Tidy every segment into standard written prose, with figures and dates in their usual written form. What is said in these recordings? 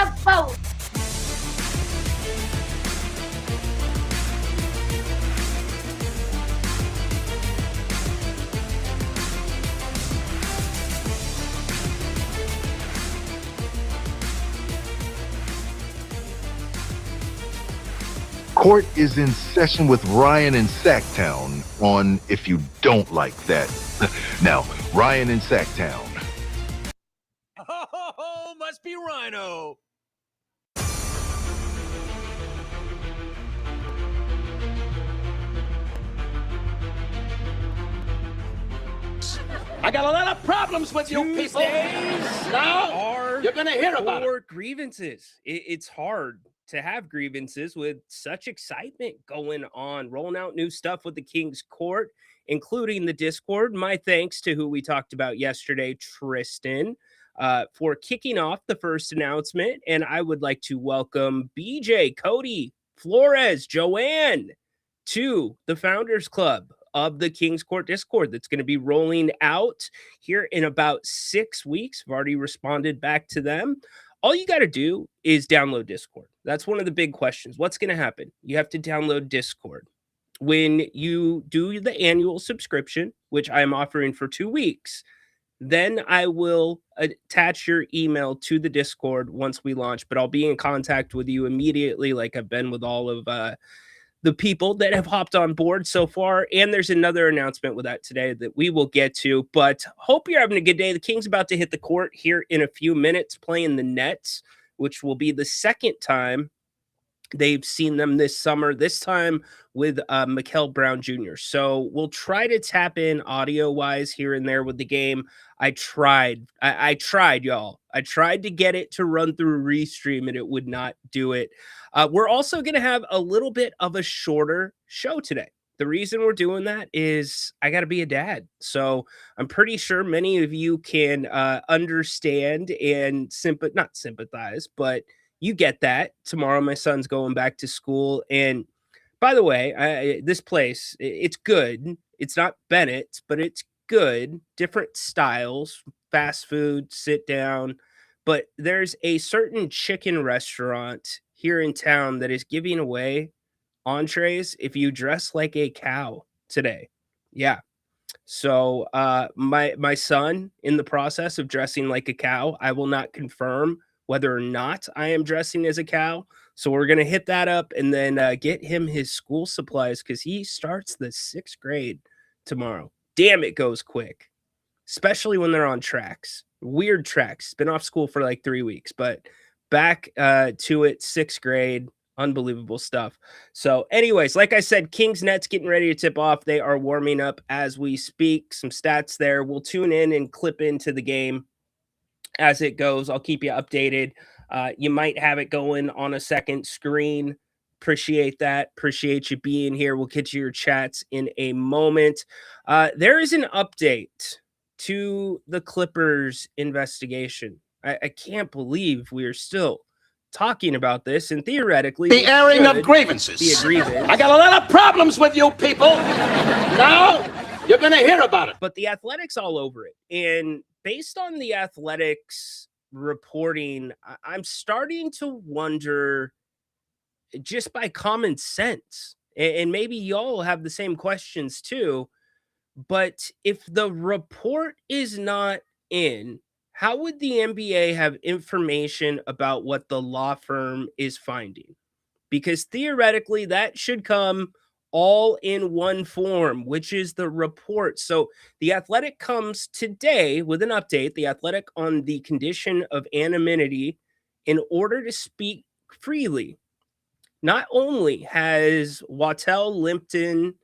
have power. Court is in session with Ryan in Sacktown on If You Don't Like That. Now, Ryan in Sacktown. Oh, must be Ryno. I got a lot of problems with you people. Now you're going to hear about it. Grievances. It's hard to have grievances with such excitement going on, rolling out new stuff with the King's Court, including the Discord. My thanks to who we talked about yesterday, Tristan, for kicking off the first announcement. And I would like to welcome BJ, Cody, Flores, Joanne to the Founders Club of the King's Court Discord that's going to be rolling out here in about 6 weeks. I've already responded back to them. All you got to do is download Discord. That's one of the big questions. What's going to happen? You have to download Discord. When you do the annual subscription, which I'm offering for 2 weeks, then I will attach your email to the Discord once we launch, but I'll be in contact with you immediately like I've been with all of the people that have hopped on board so far. And there's another announcement with that today that we will get to, but hope you're having a good day. The King's about to hit the court here in a few minutes playing the Nets, which will be the second time they've seen them this summer, this time with Mikal Brown Jr. So we'll try to tap in audio-wise here and there with the game. I tried, y'all. I tried to get it to run through Restream, and it would not do it. We're also going to have a little bit of a shorter show today. The reason we're doing that is I got to be a dad. So I'm pretty sure many of you can understand and not sympathize, but you get that. Tomorrow, my son's going back to school. And by the way, this place, it's good. It's not Bennett's, but it's good. Different styles, fast food, sit down. But there's a certain chicken restaurant here in town that is giving away entrees if you dress like a cow today. Yeah. So my son, in the process of dressing like a cow, I will not confirm whether or not I am dressing as a cow. So we're going to hit that up and then get him his school supplies because he starts the 6th grade tomorrow. Damn, it goes quick, especially when they're on tracks. Weird tracks. Been off school for like 3 weeks, but back to it, 6th grade. Unbelievable stuff. So anyways, like I said, Kings Nets getting ready to tip off. They are warming up as we speak. Some stats there. We'll tune in and clip into the game as it goes. I'll keep you updated. You might have it going on a second screen. Appreciate that. Appreciate you being here. We'll get to your chats in a moment. There is an update to the Clippers investigation. I can't believe we are still talking about this, and theoretically The airing of grievances. be a grievance. I got a lot of problems with you people. Now you're going to hear about it. But the Athletics all over it. And based on the Athletics reporting, I'm starting to wonder, just by common sense, and maybe y'all have the same questions too, but if the report is not in, how would the NBA have information about what the law firm is finding? Because theoretically, that should come all in one form, which is the report. So the Athletic comes today with an update, the Athletic on the condition of anonymity in order to speak freely. Not only has Waddell Limpton,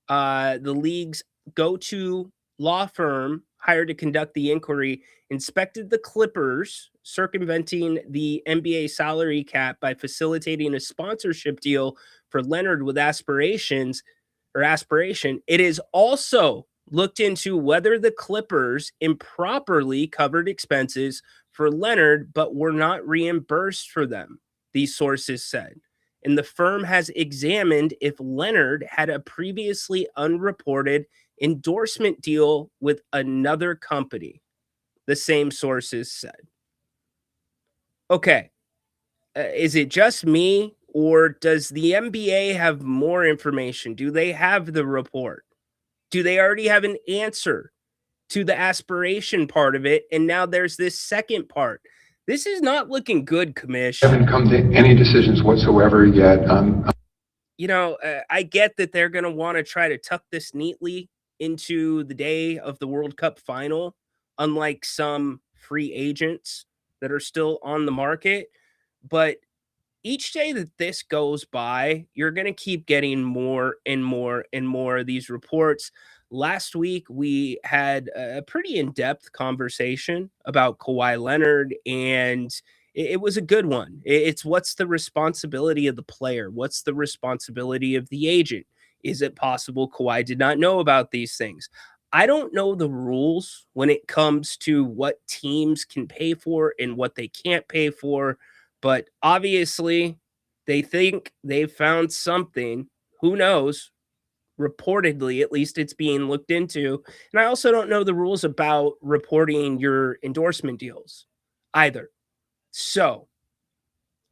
the league's go-to law firm hired to conduct the inquiry, inspected the Clippers, circumventing the NBA salary cap by facilitating a sponsorship deal for Leonard with aspiration. It is also looked into whether the Clippers improperly covered expenses for Leonard, but were not reimbursed for them, these sources said. And the firm has examined if Leonard had a previously unreported endorsement deal with another company, the same sources said. Okay, Is it just me, or does the NBA have more information? Do they have the report? Do they already have an answer to the aspiration part of it? And now there's this second part. This is not looking good, Commish. Haven't come to any decisions whatsoever yet. I get that they're going to want to try to tuck this neatly into the day of the World Cup final, unlike some free agents that are still on the market. But each day that this goes by, you're going to keep getting more and more and more of these reports. Last week, we had a pretty in-depth conversation about Kawhi Leonard, and it was a good one. It's what's the responsibility of the player? What's the responsibility of the agent? Is it possible Kawhi did not know about these things? I don't know the rules when it comes to what teams can pay for and what they can't pay for, but obviously they think they've found something. Who knows? Reportedly, at least it's being looked into. And I also don't know the rules about reporting your endorsement deals either. So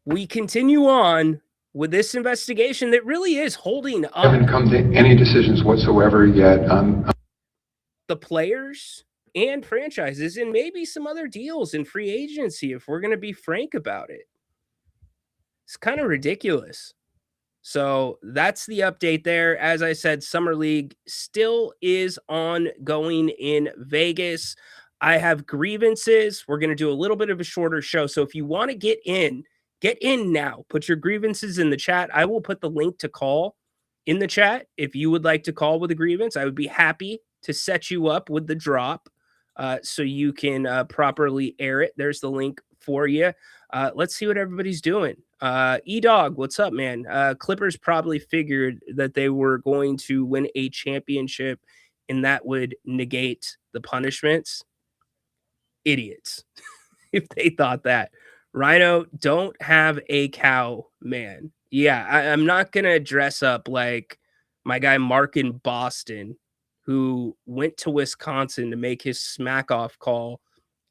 we continue on with this investigation that really is holding up. Haven't come to any decisions whatsoever yet. The players and franchises, and maybe some other deals in free agency, if we're going to be frank about it. It's kind of ridiculous. So that's the update there. As I said, Summer League still is ongoing in Vegas. I have grievances. We're going to do a little bit of a shorter show. So if you want to get in now. Put your grievances in the chat. I will put the link to call in the chat. If you would like to call with a grievance, I would be happy to set you up with the drop so you can properly air it. There's the link for you. Let's see what everybody's doing. E-Dog, what's up, man? Clippers probably figured that they were going to win a championship and that would negate the punishments. Idiots. If they thought that. Ryno, don't have a cow, man. Yeah, I'm not going to dress up like my guy Mark in Boston, who went to Wisconsin to make his smack off call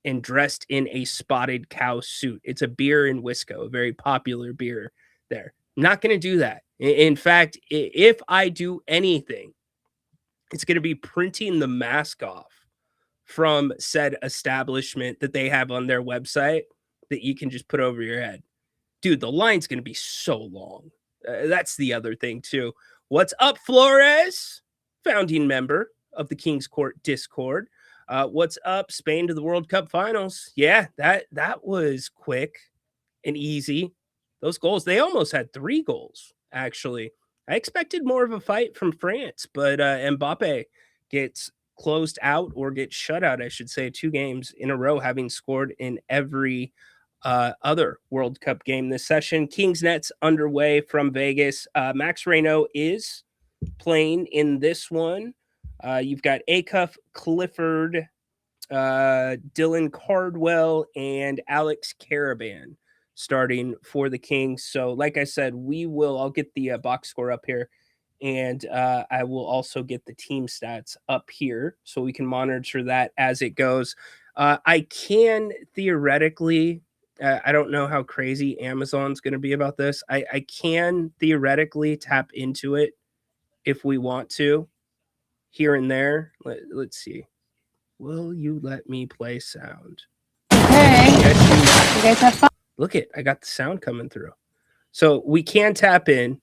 and dressed in a spotted cow suit. It's a beer in Wisco, a very popular beer there. Not going to do that. In fact, if I do anything, it's going to be printing the mask off from said establishment that they have on their website that you can just put over your head. Dude, the line's going to be so long. That's the other thing, too. What's up, Flores? Founding member of the King's Court Discord. What's up, Spain to the World Cup Finals? Yeah, that was quick and easy. Those goals, they almost had 3 goals, actually. I expected more of a fight from France, but Mbappe gets closed out or gets shut out, I should say, 2 games in a row, having scored in every other World Cup game this session. Kings Nets underway from Vegas. Max Ryno is playing in this one. You've got Acuff, Clifford, Dylan Cardwell, and Alex Caravan starting for the Kings. So, like I said, I'll get the box score up here, and I will also get the team stats up here so we can monitor that as it goes. I can theoretically, I don't know how crazy Amazon's going to be about this. I can theoretically tap into it if we want to. Here and there. Let's see. Will you let me play sound? Okay. Yes, You guys have fun. Look it, I got the sound coming through. So we can tap in.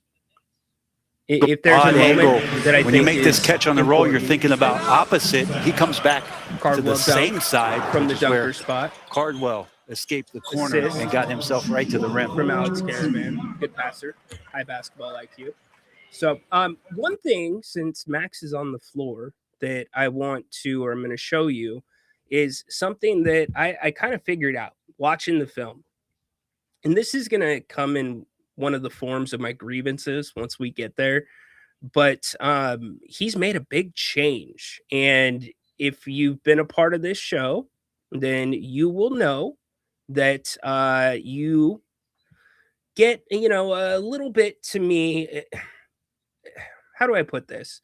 If there's a moment that I when think you make this is catch on the roll, you're important. thinking about opposite. He comes back to Cardwell the dunk same side from the which is where dunker spot Cardwell escaped the corner Assist. and got himself right to the rim. from Alex Caravan. Good passer, high basketball IQ. So one thing, since Max is on the floor, that I want to, or I'm going to show you, is something that I kind of figured out watching the film. And this is going to come in one of the forms of my grievances once we get there. But he's made a big change. And if you've been a part of this show, then you will know that you get, a little bit to me. How do I put this?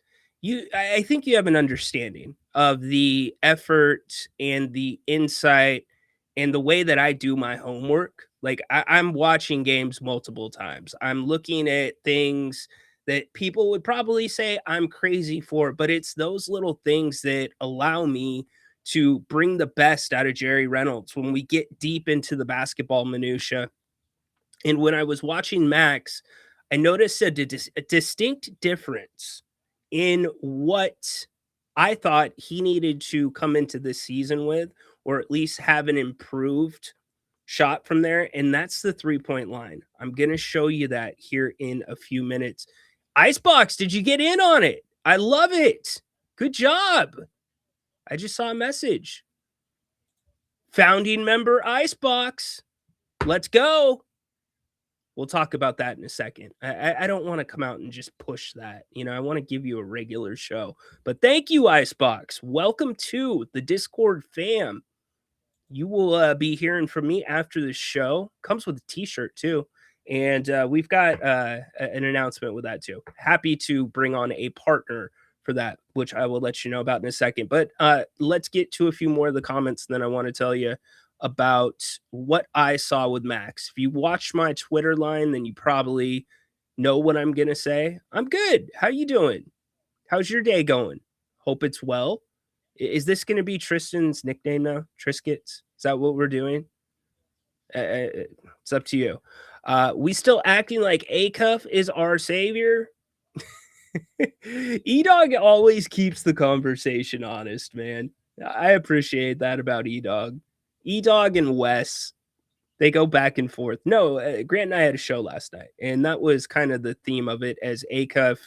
I think you have an understanding of the effort and the insight and the way that I do my homework Like I'm watching games multiple times. I'm looking at things that people would probably say I'm crazy for, but it's those little things that allow me to bring the best out of Jerry Reynolds when we get deep into the basketball minutia. And when I was watching Max, I noticed a distinct difference in what I thought he needed to come into this season with, or at least have an improved shot from there. And that's the 3-point line. I'm going to show you that here in a few minutes. Icebox, did you get in on it? I love it. Good job. I just saw a message. Founding member Icebox. Let's go. We'll talk about that in a second. I don't want to come out and just push that. You know, I want to give you a regular show. But thank you, Icebox. Welcome to the Discord fam. You will be hearing from me after the show. Comes with a t-shirt too. And we've got an announcement with that too. Happy to bring on a partner for that, which I will let you know about in a second. But let's get to a few more of the comments. Then I want to tell you about what I saw with Max. If you watch my Twitter line, then you probably know what I'm going to say. I'm good. How you doing? How's your day going? Hope it's well. Is this going to be Tristan's nickname now? Triscuits? Is that what we're doing? It's up to you. We still acting like Acuff is our savior? E-Dog always keeps the conversation honest, man. I appreciate that about E-Dog. E-Dog and Wes, they go back and forth. No, Grant and I had a show last night, and that was kind of the theme of it, as Acuff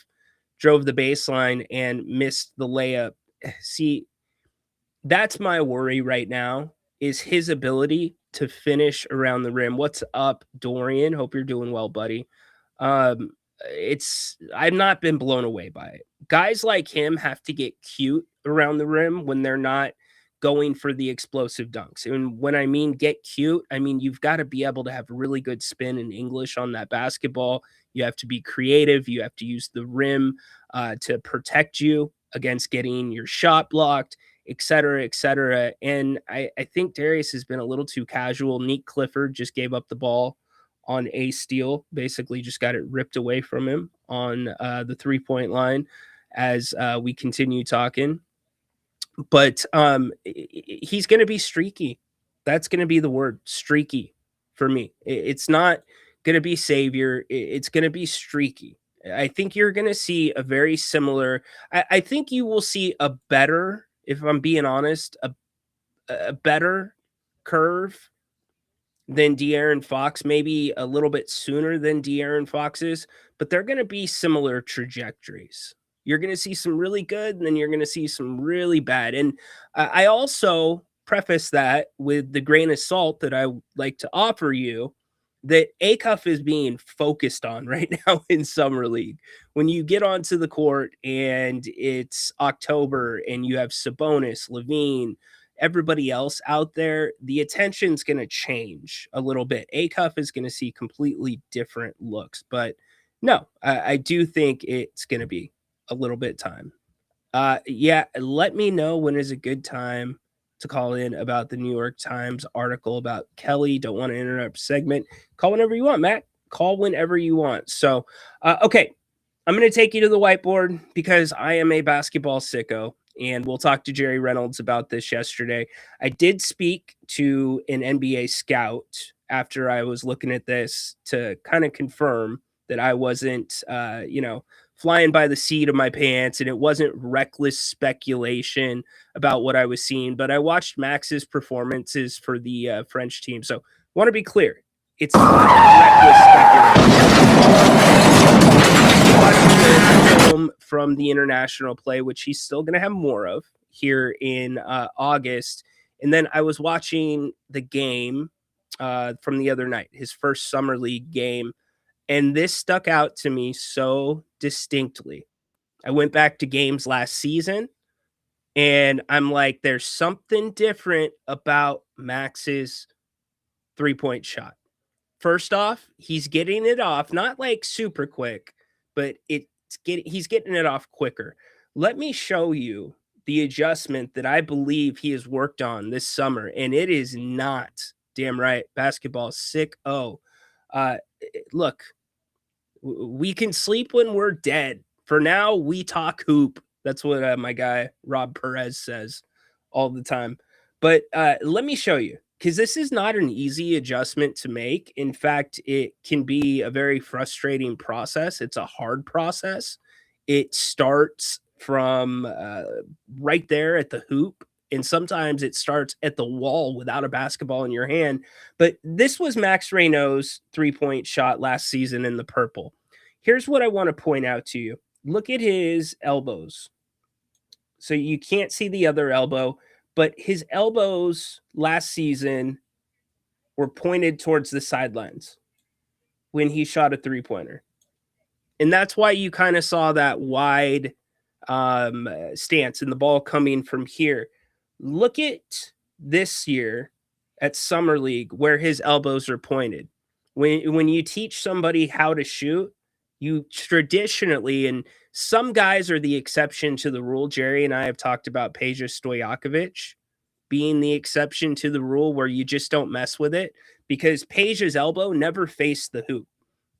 drove the baseline and missed the layup. See, that's my worry right now, is his ability to finish around the rim. What's up, Dorian? Hope you're doing well, buddy. I've not been blown away by it. Guys like him have to get cute around the rim when they're not going for the explosive dunks. And when I mean get cute, I mean you've got to be able to have really good spin and English on that basketball. You have to be creative. You have to use the rim to protect you against getting your shot blocked, et cetera, et cetera. And I think Darius has been a little too casual. Nick Clifford just gave up the ball on a steal, basically just got it ripped away from him on the 3-point line as we continue talking. But he's going to be streaky. That's going to be the word, streaky, for me. It's not going to be savior. It's going to be streaky. I think you're going to see a very similar. I think you will see a better, if I'm being honest, a better curve than De'Aaron Fox, maybe a little bit sooner than De'Aaron Fox's, but they're going to be similar trajectories. You're going to see some really good, and then you're going to see some really bad. And I also preface that with the grain of salt that I like to offer you, that Acuff is being focused on right now in Summer League. When you get onto the court and it's October and you have Sabonis, Levine, everybody else out there, the attention's going to change a little bit. Acuff is going to see completely different looks. But no, I do think it's going to be a little bit time. Yeah, let me know when is a good time to call in about the New York Times article about Kelly. Don't want to interrupt segment. Call whenever you want, Matt. Call whenever you want. So, okay, I'm going to take you to the whiteboard because I am a basketball sicko, and we'll talk to Jerry Reynolds about this yesterday. I did speak to an NBA scout after I was looking at this to kind of confirm that I wasn't, flying by the seat of my pants, and it wasn't reckless speculation about what I was seeing. But I watched Max's performances for the French team. So I want to be clear. It's not reckless speculation. Watched the film from the international play, which he's still going to have more of here in August. And then I was watching the game from the other night, his first Summer League game. And this stuck out to me so distinctly. I went back to games last season, and I'm like, there's something different about Max's 3-point shot. First off, he's getting it off, not like super quick, but he's getting it off quicker. Let me show you the adjustment that I believe he has worked on this summer, and it is not Damn right. Basketball sick. Oh, look, we can sleep when we're dead. For now, we talk hoop. That's what my guy Rob Perez says all the time. But let me show you, because this is not an easy adjustment to make. In fact, it can be a very frustrating process. It's a hard process. It starts from right there at the hoop, and sometimes it starts at the wall without a basketball in your hand. But this was Max Ryno's 3-point shot last season in the purple. Here's what I want to point out to you. Look at his elbows. So you can't see the other elbow, but his elbows last season were pointed towards the sidelines when he shot a 3-pointer. And that's why you kind of saw that wide stance and the ball coming from here. Look at this year at Summer League where his elbows are pointed. When you teach somebody how to shoot, you traditionally, and some guys are the exception to the rule. Jerry and I have talked about Peja Stojakovic being the exception to the rule where you just don't mess with it, because Peja's elbow never faced the hoop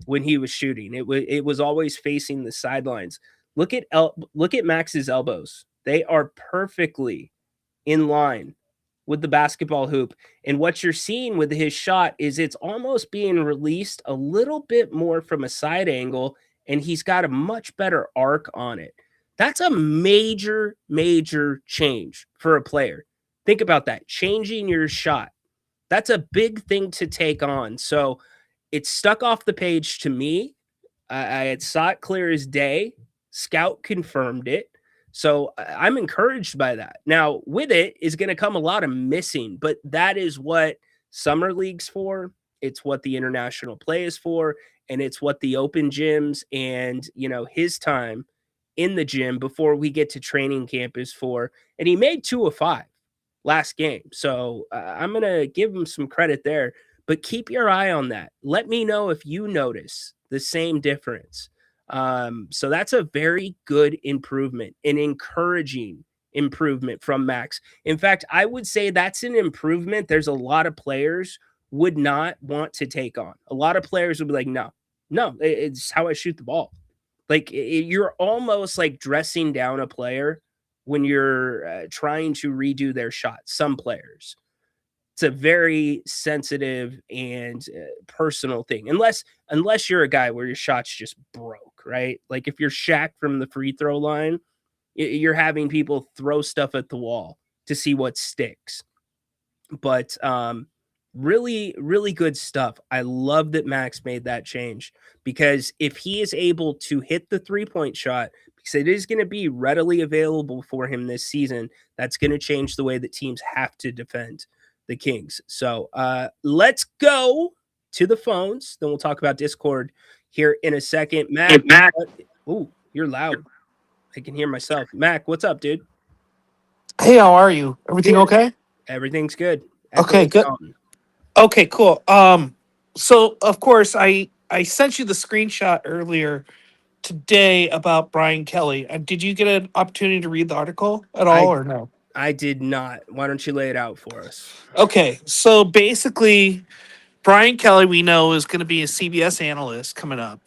when he was shooting. It was always facing the sidelines. Look at Max's elbows. They are perfectly in line with the basketball hoop. And what you're seeing with his shot is it's almost being released a little bit more from a side angle, and he's got a much better arc on it. That's a major, major change for a player. Think about that. Changing your shot. That's a big thing to take on. So it's stuck off the page to me. I saw it clear as day. Scout confirmed it. So I'm encouraged by that. Now, with it is going to come a lot of missing, but that is what Summer League's for. It's what the international play is for, and it's what the open gyms and, his time in the gym before we get to training camp is for. And he made 2 of 5 last game. So I'm going to give him some credit there, but keep your eye on that. Let me know if you notice the same difference. So that's a very good improvement, an encouraging improvement from Max. In fact, I would say that's an improvement there's a lot of players would not want to take on. A lot of players would be like, no, it's how I shoot the ball. Like you're almost like dressing down a player when you're trying to redo their shot. Some players. It's a very sensitive and personal thing. Unless you're a guy where your shot's just broke, right? Like if you're Shaq from the free throw line, you're having people throw stuff at the wall to see what sticks. But really, really good stuff. I love that Max made that change, because if he is able to hit the 3-point shot, because it is going to be readily available for him this season, that's going to change the way that teams have to defend the Kings. So let's go to the phones. Then we'll talk about Discord here in a second. Mac. Oh, you're loud. I can hear myself. Mac, what's up, dude? Hey, how are you? Everything okay? Everything's good. Okay, good. Okay, cool. So of course I sent you the screenshot earlier today about Brian Kelly. Did you get an opportunity to read the article at all, or no? I did not. Why don't you lay it out for us? Okay, so basically, Brian Kelly, we know, is going to be a CBS analyst coming up.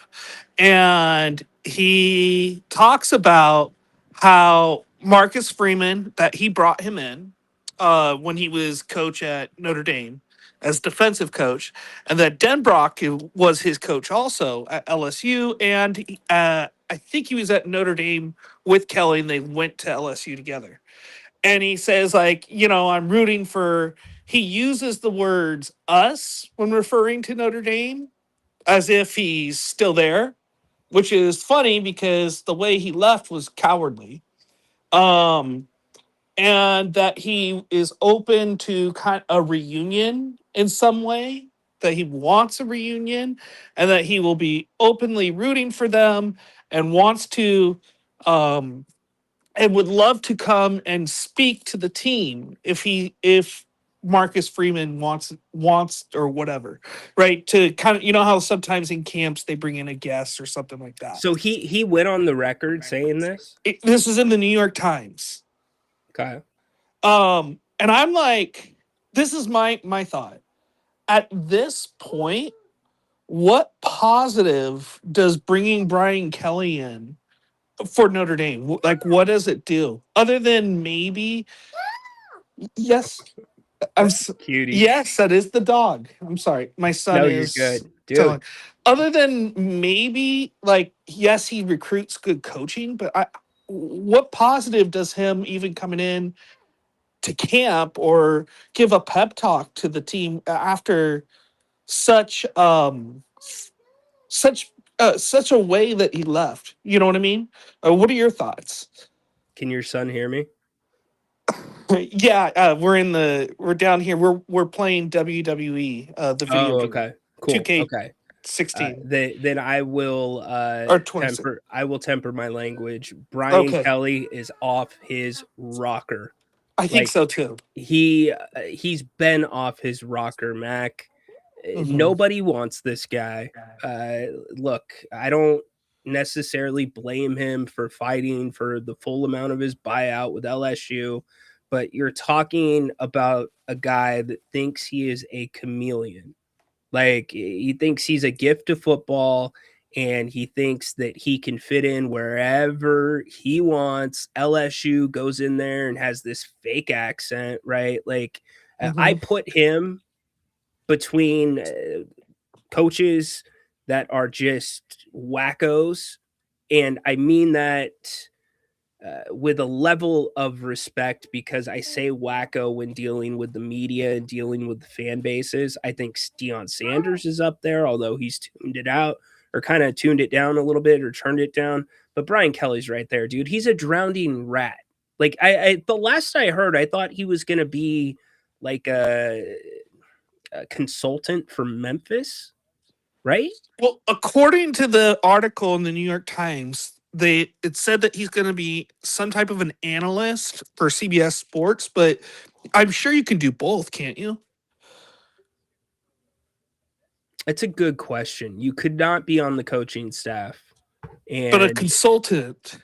And he talks about how Marcus Freeman, that he brought him in when he was coach at Notre Dame as defensive coach, and that Denbrock was his coach also at LSU. And I think he was at Notre Dame with Kelly, and they went to LSU together. And he says, I'm rooting for, he uses the words us when referring to Notre Dame as if he's still there, which is funny because the way he left was cowardly. And that he is open to kind of a reunion in some way, that he wants a reunion, and that he will be openly rooting for them and wants to, and would love to come and speak to the team if Marcus Freeman wants or whatever, right? To kind of, how sometimes in camps they bring in a guest or something like that. So he went on the record saying this? This is in the New York Times. Okay. And I'm like, this is my thought. at this point, what positive does bringing Brian Kelly in for Notre Dame? Like, what does it do other than maybe? Yes, Cutie. yes, that is the dog. I'm sorry, my son No, you're is good, dude. telling. Other than maybe, like, yes, he recruits good coaching, but what positive does him even coming in to camp or give a pep talk to the team after such such such a way that he left? You know what I mean? What are your thoughts? Can your son hear me? Yeah, we're down here. We're playing WWE, the video Oh, game, okay. Cool. 2K Okay. 16 Then I will or 26. temper my language. Brian Okay, Kelly is off his rocker. I think Like so too. he's been off his rocker, Mac. Mhm. Nobody wants this guy. Look, I don't necessarily blame him for fighting for the full amount of his buyout with LSU, but you're talking about a guy that thinks he is a chameleon. Like he thinks he's a gift to football and he thinks that he can fit in wherever he wants. LSU goes in there and has this fake accent, right? Like I Mhm. put him between coaches that are just wackos. And I mean that with a level of respect because I say wacko when dealing with the media and dealing with the fan bases. I think Deion Sanders is up there, although he's tuned it out or kind of tuned it down a little bit or turned it down. But Brian Kelly's right there, dude. He's a drowning rat. Like I the last I heard, I thought he was gonna be like a consultant for Memphis, right? Well, according to the article in the New York Times, it said that he's going to be some type of an analyst for CBS Sports, but I'm sure you can do both, can't you? It's a good question. You could not be on the coaching staff. But a And consultant.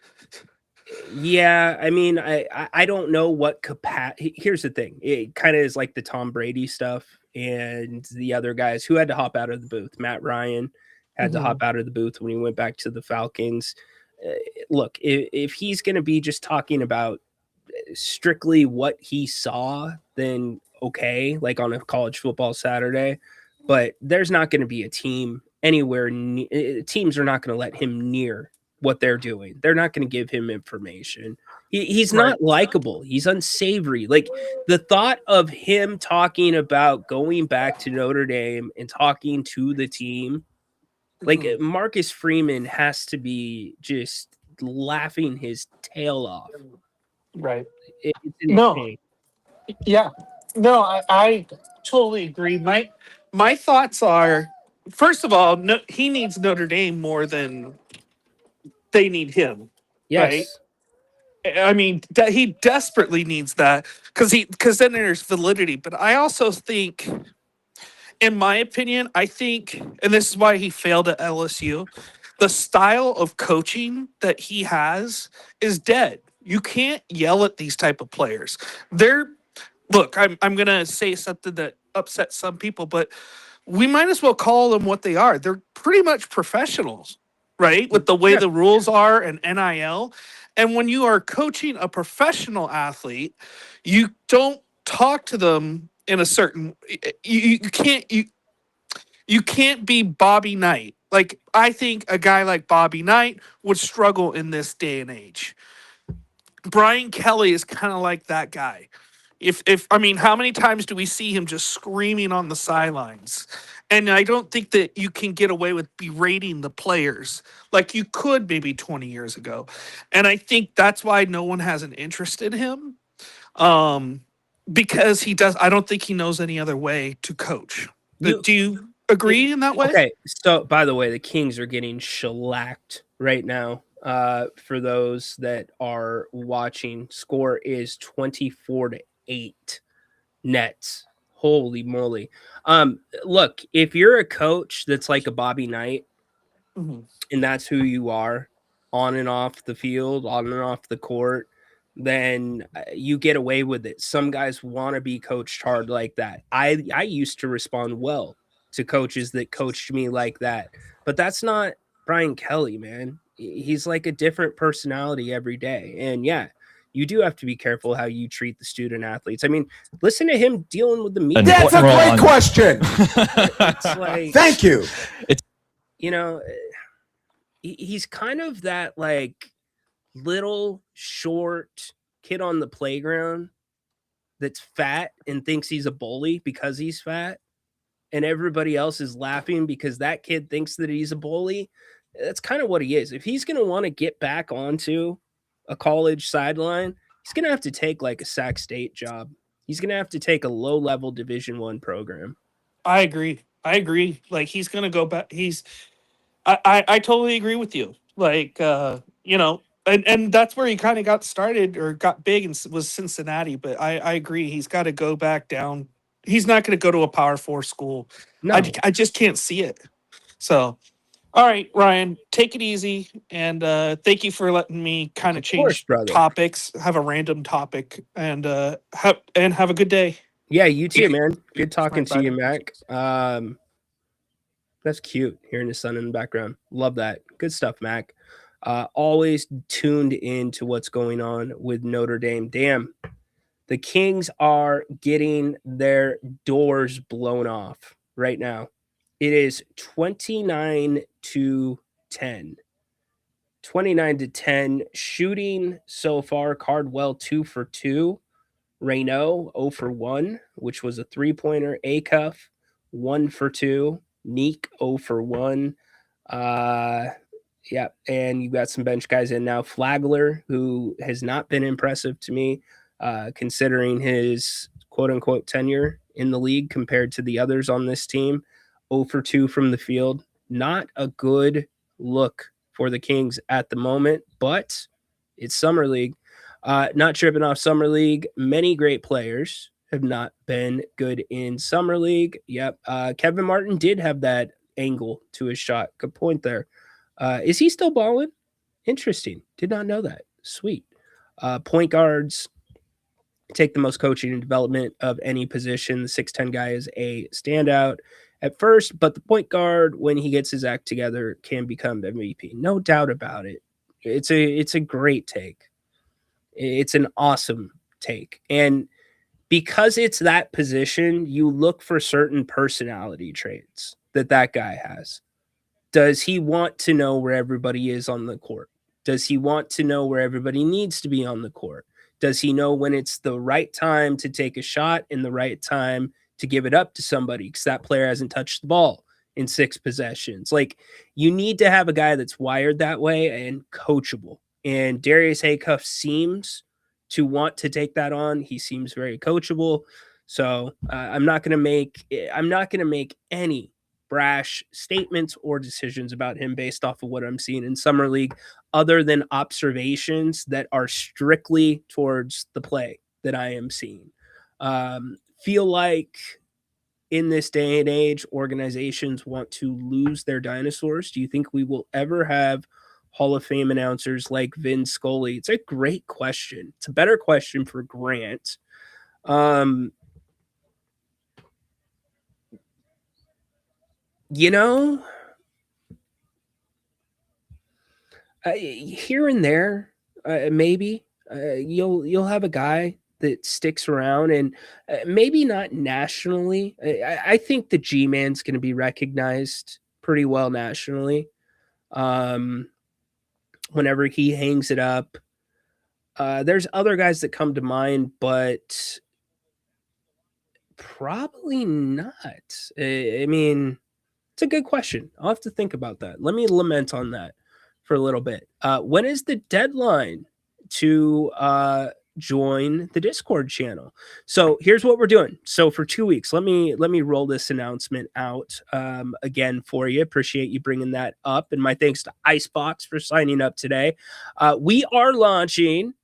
yeah, I mean, I don't know what capacity. Here's the thing: it kind of is like the Tom Brady stuff and the other guys who had to hop out of the booth. Matt Ryan had to hop out of the booth when he went back to the Falcons. Look, if he's going to be just talking about strictly what he saw, then okay, like on a college football Saturday. But there's not going to be a team anywhere. Teams are not going to let him near what they're doing. They're not going to give him information. He's Right. not likable. He's unsavory. Like the thought of him talking about going back to Notre Dame and talking to the team, like Marcus Freeman has to be just laughing his tail off. Right. It's No. insane. Yeah. No, I totally agree. My thoughts are, first of all, no, he needs Notre Dame more than they need him. Right. Yes. I mean, he desperately needs that because then there's validity. But I also think, in my opinion, I think, and this is why he failed at LSU, the style of coaching that he has is dead. You can't yell at these type of players. They're look, I'm gonna say something that upsets some people, but we might as well call them what they are. They're pretty much professionals, right? With the way Yeah. the rules are and NIL. And when you are coaching a professional athlete, you don't talk to them in a certain you can't be Bobby Knight. Like I think a guy like Bobby Knight would struggle in this day and age. Brian Kelly is kind of like that guy. If I mean, how many times do we see him just screaming on the sidelines? And I don't think that you can get away with berating the players like you could maybe 20 years ago. And I think that's why no one has an interest in him. Because I don't think he knows any other way to coach. You Do you agree in that way? okay? So, by the way, the Kings are getting shellacked right now. For those that are watching, score is 24-8 Nets. Holy moly! Look, if you're a coach that's like a Bobby Knight, Mhm. and that's who you are, on and off the field, on and off the court, then you get away with it. Some guys want to be coached hard like that. I used to respond well to coaches that coached me like that, but that's not Brian Kelly, man. He's like a different personality every day. And yeah, you do have to be careful how you treat the student athletes. I mean, listen to him dealing with the media. That's a great question. It's like, Thank you. you know, he's kind of that like little short kid on the playground that's fat and thinks he's a bully because he's fat, and everybody else is laughing because that kid thinks that he's a bully. That's kind of what he is. If he's going to want to get back onto a college sideline, he's going to have to take like a Sac State job. He's going to have to take a low-level Division I program. I agree. Like he's gonna go back. I totally agree with you. Like you know, and that's where he kind of got started or got big and was Cincinnati. But I agree. He's got to go back down. He's not going to go to a Power 4 school. No, I just can't see it. So, all right, Ryan, take it easy, and thank you for letting me kind of change brother. topics, have a random topic, and have a good day. Yeah, you too, man. Good talking Bye, to you, Mac. That's cute, hearing his son in the background. Love that. Good stuff, Mac. Always tuned into what's going on with Notre Dame. Damn, the Kings are getting their doors blown off right now. It is 29-10. 29-10. Shooting so far, Cardwell 2 for 2. Ryno 0 for 1, which was a 3-pointer. Acuff 1 for 2. Neek 0 for 1. Yeah, and you got some bench guys in now. Flagler, who has not been impressive to me, considering his quote-unquote tenure in the league compared to the others on this team. 0 for 2 from the field. Not a good look for the Kings at the moment, but it's Summer League. Not tripping off Summer League. Many great players have not been good in Summer League. Yep. Kevin Martin did have that angle to his shot. Good point there. Is he still balling? Interesting. Did not know that. Sweet. Point guards take the most coaching and development of any position. The 6'10 guy is a standout at first, but the point guard, when he gets his act together, can become MVP. No doubt about it. It's a great take. It's an awesome take. And because it's that position, you look for certain personality traits that guy has. Does he want to know where everybody is on the court? Does he want to know where everybody needs to be on the court? Does he know when it's the right time to take a shot and the right time to give it up to somebody because that player hasn't touched the ball in 6 possessions? Like, you need to have a guy that's wired that way and coachable. And Darius Acuff seems to want to take that on. He seems very coachable. So I'm not going to make any brash statements or decisions about him based off of what I'm seeing in Summer League, other than observations that are strictly towards the play that I am seeing. Feel like in this day and age, organizations want to lose their dinosaurs. Do you think we will ever have Hall of Fame announcers like Vin Scully? It's a great question. It's a better question for Grant. Here and there, maybe you'll have a guy that sticks around, and maybe not nationally. I think the G-Man's going to be recognized pretty well nationally. Whenever he hangs it up, there's other guys that come to mind, but probably not. I mean, it's a good question. I'll have to think about that. Let me lament on that for a little bit. When is the deadline to join the Discord channel? So here's what we're doing. So for 2 weeks, let me roll this announcement out again for you. Appreciate you bringing that up, and my thanks to Icebox for signing up today. We are launching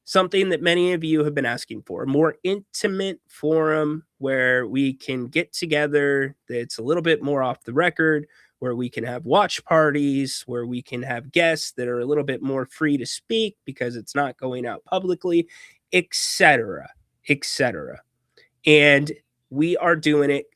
something that many of you have been asking for, a more intimate forum where we can get together. That's a little bit more off the record. where we can have watch parties, where we can have guests that are a little bit more free to speak because it's not going out publicly, etc., etc. And we are doing it.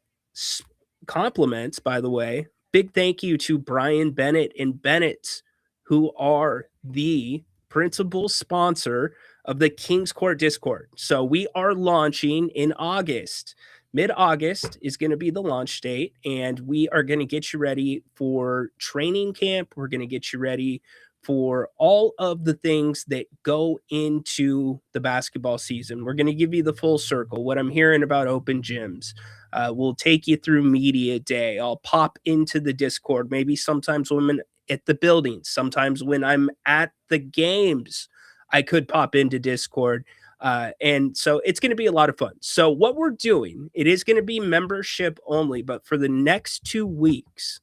Compliments, by the way. Big thank you to Brian Bennett and Bennett, who are the principal sponsor of the King's Court Discord. So we are launching in August. Mid-August is going to be the launch date, and we are going to get you ready for training camp. We're going to get you ready for all of the things that go into the basketball season. We're going to give you the full circle, what I'm hearing about open gyms. We'll take you through media day. I'll pop into the Discord, maybe sometimes when I'm at the building, sometimes when I'm at the games, I could pop into Discord. And so it's going to be a lot of fun. So what we're doing, it is going to be membership only, but for the next 2 weeks,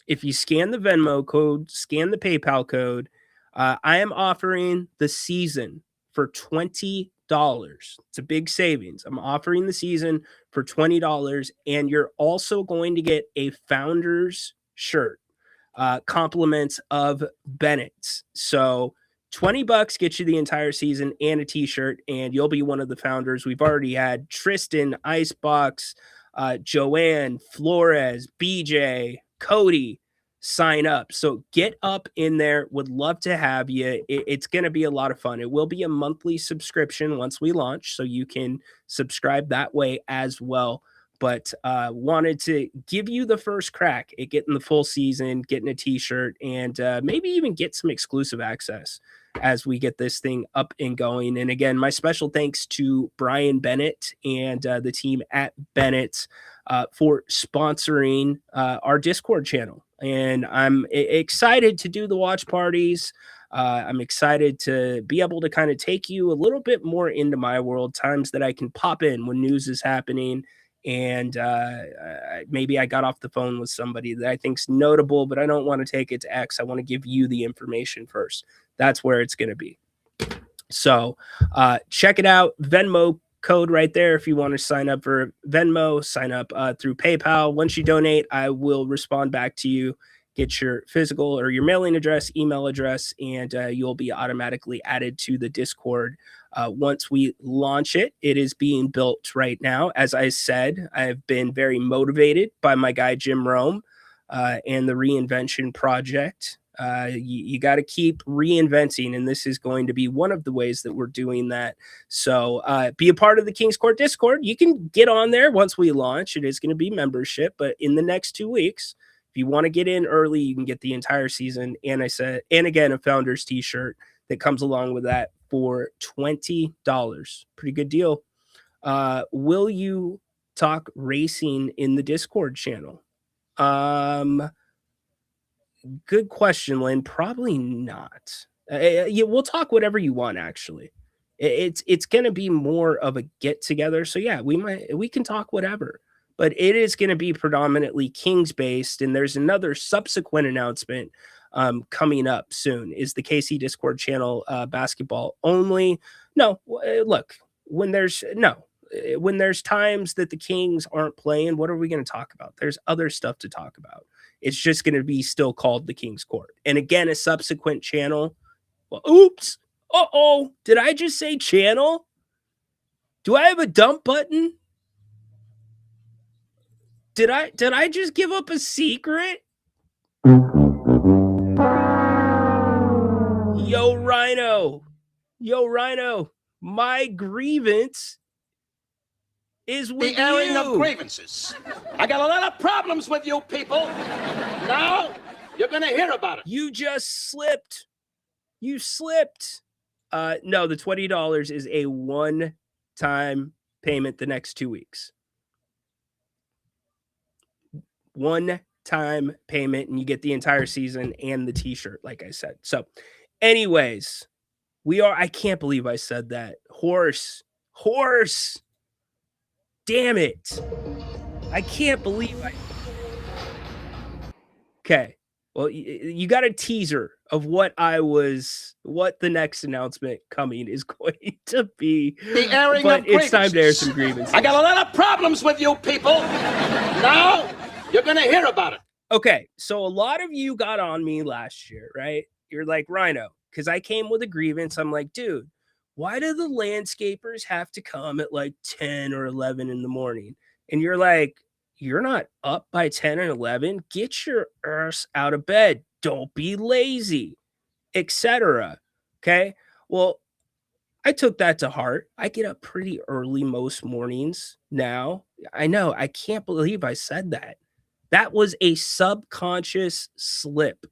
if you scan the Venmo code, scan the PayPal code, I am offering the season for $20. It's a big savings. I'm offering the season for $20, and you're also going to get a Founders shirt, compliments of Bennett's. So $20 gets you the entire season and a t-shirt, and you'll be one of the founders. We've already had Tristan, Icebox, Joanne, Flores, BJ, Cody sign up. So get up in there. Would love to have you. It's going to be a lot of fun. It will be a monthly subscription once we launch, so you can subscribe that way as well. But wanted to give you the first crack at getting the full season, getting a t-shirt, and maybe even get some exclusive access as we get this thing up and going. And again, my special thanks to Brian Bennett and the team at Bennett for sponsoring our Discord channel. And I'm excited to do the watch parties. I'm excited to be able to kind of take you a little bit more into my world, times that I can pop in when news is happening. And maybe I got off the phone with somebody that I think's notable, but I don't want to take it to X. I want to give you the information first. That's where it's going to be. So check it out. Venmo code right there. If you want to sign up for Venmo, sign up through PayPal. Once you donate, I will respond back to you, get your physical or your mailing address, email address, and you'll be automatically added to the Discord. Once we launch it, it is being built right now. As I said, I've been very motivated by my guy, Jim Rome, and the Reinvention Project. You got to keep reinventing, and this is going to be one of the ways that we're doing that. So be a part of the King's Court Discord. You can get on there once we launch. It is going to be membership, but in the next 2 weeks, if you want to get in early, you can get the entire season. And I said, and again, a Founders t-shirt that comes along with that for $20. Pretty good deal. Will you talk racing in the Discord channel? Good question, Lynn. Probably not. We'll talk whatever you want, actually. It's going to be more of a get together. So yeah, we can talk whatever, but it is going to be predominantly Kings based. And there's another subsequent announcement coming up soon. Is the KC Discord channel basketball only? No, look, when there's times that the Kings aren't playing, what are we going to talk about? There's other stuff to talk about. It's just going to be still called the King's Court. And again, a subsequent channel. Well, oops. Uh-oh. Did I just say channel? Do I have a dump button? Did I just give up a secret? Yo, Ryno. My grievance is with The airing you. of grievances. I got a lot of problems with you people. Now you're going to hear about it. You just slipped. You slipped. No, the $20 is a one-time payment the next 2 weeks. One-time payment, and you get the entire season and the t-shirt, like I said. So, anyways, I can't believe I said that. Horse. Damn it. I can't believe Okay. Well, you got a teaser of what the next announcement coming is going to be. The airing but of it's time to air grievances. some grievances. I got a lot of problems with you people. Now you're going to hear about it. Okay, so a lot of you got on me last year, right? You're like, Ryno, because I came with a grievance. I'm like, dude, why do the landscapers have to come at like 10 or 11 in the morning? And you're like, you're not up by 10 and 11. Get your ass out of bed. Don't be lazy, etc. Okay. Well, I took that to heart. I get up pretty early most mornings now. I know. I can't believe I said that. That was a subconscious slip.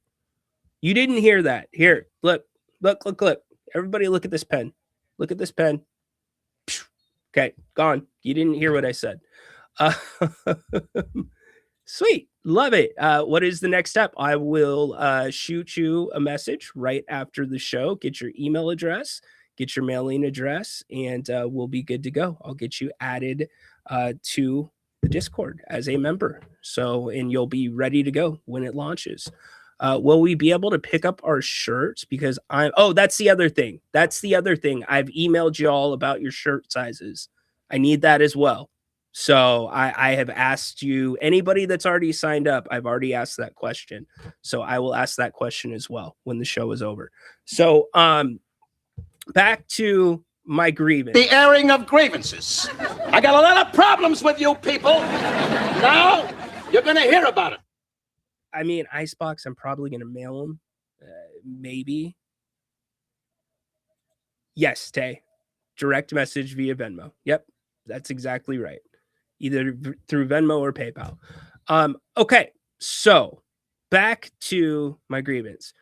You didn't hear that. Here, look, look, look, look. Everybody look at this pen. Look at this pen. Okay, gone. You didn't hear what I said. Uh, sweet. Love it. What is the next step? I will shoot you a message right after the show. Get your email address, get your mailing address, and we'll be good to go. I'll get you added to the Discord as a member. So, and you'll be ready to go when it launches. Will we be able to pick up our shirts? Because that's the other thing. That's the other thing. I've emailed you all about your shirt sizes. I need that as well. So I have asked you, anybody that's already signed up, I've already asked that question. So I will ask that question as well when the show is over. So back to my grievance. The airing of grievances. I got a lot of problems with you people. Now you're going to hear about it. I mean, Icebox, I'm probably going to mail them. Maybe. Yes, Tay. Direct message via Venmo. Yep, that's exactly right. Either through Venmo or PayPal. Okay, so back to my grievance.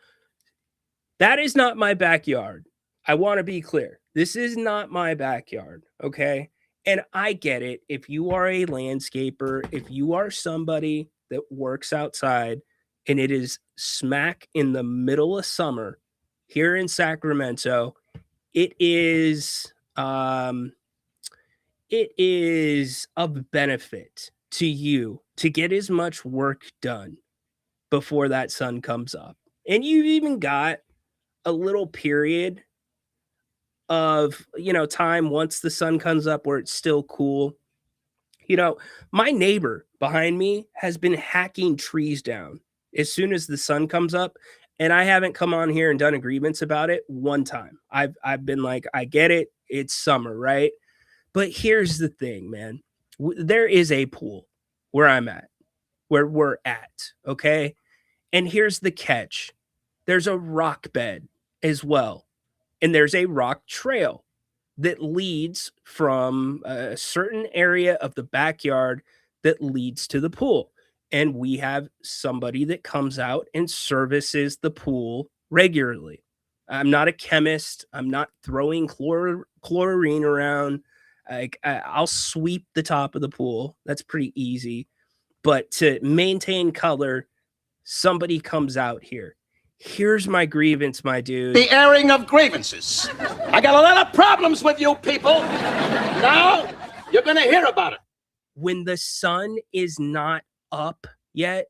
That is not my backyard. I want to be clear. This is not my backyard, okay? And I get it. If you are a landscaper, if you are somebody that works outside and it is smack in the middle of summer here in Sacramento, it is of benefit to you to get as much work done before that sun comes up. And you've even got a little period of, time once the sun comes up where it's still cool. My neighbor behind me has been hacking trees down as soon as the sun comes up, and I haven't come on here and done a grievance about it one time. I've been like, I get it. It's summer, right? But here's the thing, man. There is a pool where I'm at, where we're at, okay? And here's the catch. There's a rock bed as well. And there's a rock trail that leads from a certain area of the backyard that leads to the pool. And we have somebody that comes out and services the pool regularly. I'm not a chemist. I'm not throwing chlorine around. I'll sweep the top of the pool. That's pretty easy. But to maintain color, somebody comes out here. Here's my grievance, my dude. The airing of grievances. I got a lot of problems with you people. Now you're going to hear about it. When the sun is not up yet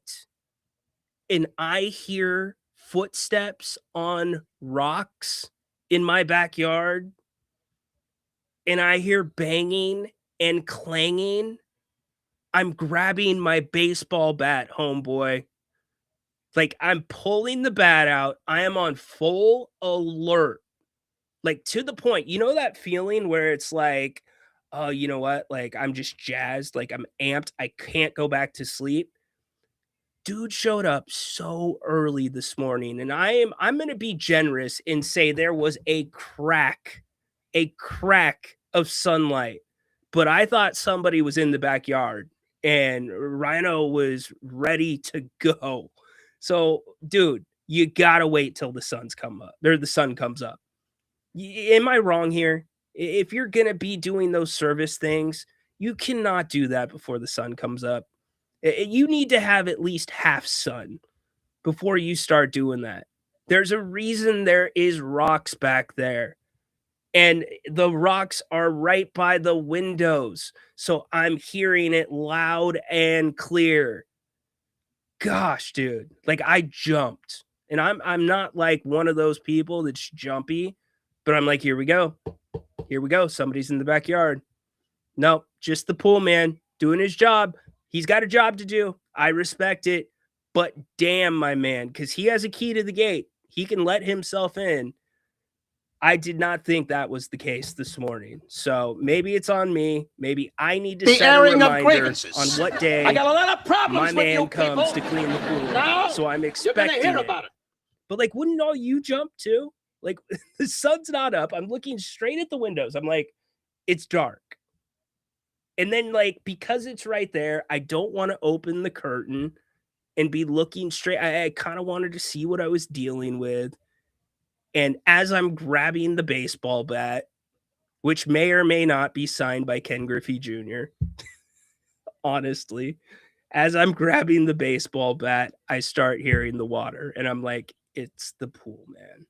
and I hear footsteps on rocks in my backyard and I hear banging and clanging, I'm grabbing my baseball bat, homeboy. Like, I'm pulling the bat out. I am on full alert. Like, to the point, that feeling where it's like, oh, you know what? Like, I'm just jazzed. Like, I'm amped. I can't go back to sleep. Dude showed up so early this morning, and I'm going to be generous and say there was a crack of sunlight. But I thought somebody was in the backyard, and Ryno was ready to go. So, dude, you gotta wait till the sun comes up. Am I wrong here? If you're gonna be doing those service things, you cannot do that before the sun comes up. You need to have at least half sun before you start doing that. There's a reason there is rocks back there. And the rocks are right by the windows. So I'm hearing it loud and clear. Gosh, dude, like I jumped, and I'm not like one of those people that's jumpy, but I'm like, here we go. Somebody's in the backyard. No, just the pool man doing his job. He's got a job to do. I respect it, But damn, my man, because he has a key to the gate. He can let himself in. I did not think that was the case this morning. So maybe it's on me. Maybe I need to The set a airing of reminder grievances. on what day I got a lot of problems my with you man comes people. to clean the pool. Now So I'm you're expecting gonna hear it. about it. But like, wouldn't all you jump too? Like, the sun's not up. I'm looking straight at the windows. I'm like, it's dark. And then, like, because it's right there, I don't want to open the curtain and be looking straight. I kind of wanted to see what I was dealing with. And as I'm grabbing the baseball bat, which may or may not be signed by Ken Griffey Jr., honestly, as I'm grabbing the baseball bat, I start hearing the water. And I'm like, it's the pool, man.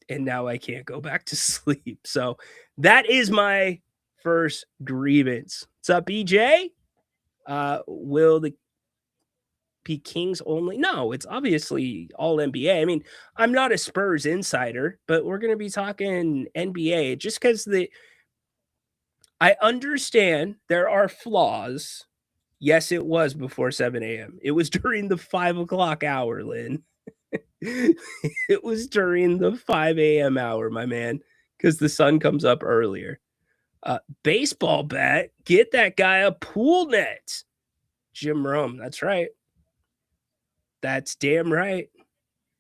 And now I can't go back to sleep. So that is my first grievance. What's up, BJ? Will the be Kings only? No, it's obviously all NBA. I mean, I'm not a Spurs insider, but we're going to be talking NBA just because I understand there are flaws. Yes, it was before 7 a.m. It was during the 5 o'clock hour, Lynn. It was during the 5 a.m. hour, my man, because the sun comes up earlier. Baseball bat, get that guy a pool net. Jim Rome, that's right. That's damn right.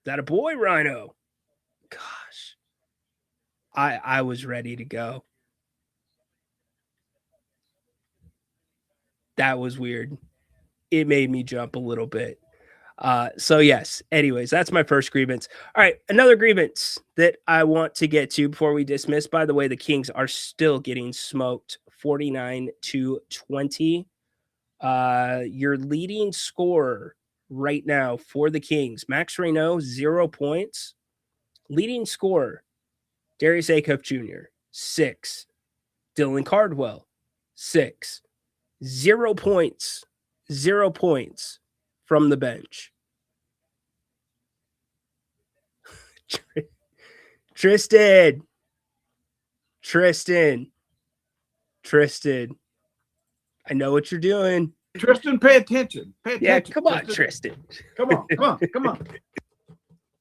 That a boy, Ryno. Gosh. I was ready to go. That was weird. It made me jump a little bit. So yes, anyways, that's my first grievance. All right, another grievance that I want to get to before we dismiss. By the way, the Kings are still getting smoked 49-20. Your leading scorer right now for the Kings, Max Ryno, 0 points. Leading scorer, Darius Acuff Jr., 6. Dylan Cardwell, 6. 0 points. 0 points from the bench. Tristan. I know what you're doing. Tristan, pay attention. Pay attention. Yeah, come on, Tristan. Tristan. Come on.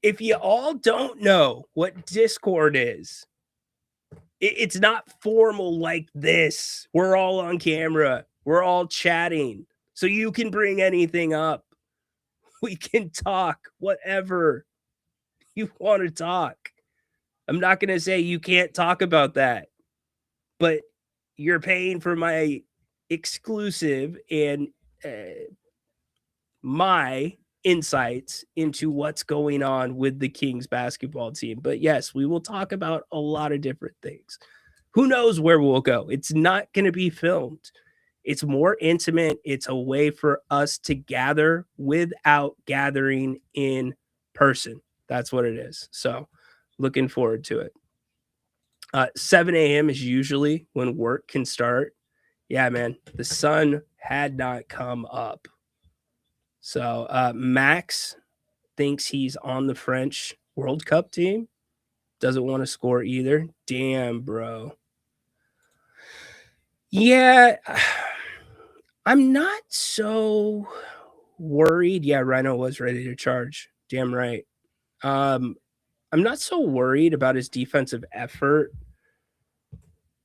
If you all don't know what Discord is, it's not formal like this. We're all on camera. We're all chatting. So you can bring anything up. We can talk whatever you want to talk. I'm not going to say you can't talk about that, but you're paying for my exclusive and my insights into what's going on with the Kings basketball team. But yes, we will talk about a lot of different things. Who knows where we'll go? It's not going to be filmed. It's more intimate. It's a way for us to gather without gathering in person. That's what it is. So looking forward to it. 7 a.m. is usually when work can start. Yeah, man, the sun had not come up. So Max thinks he's on the French World Cup team. Doesn't want to score either. Damn, bro. Yeah, I'm not so worried. Yeah, Ryno was ready to charge. Damn right. I'm not so worried about his defensive effort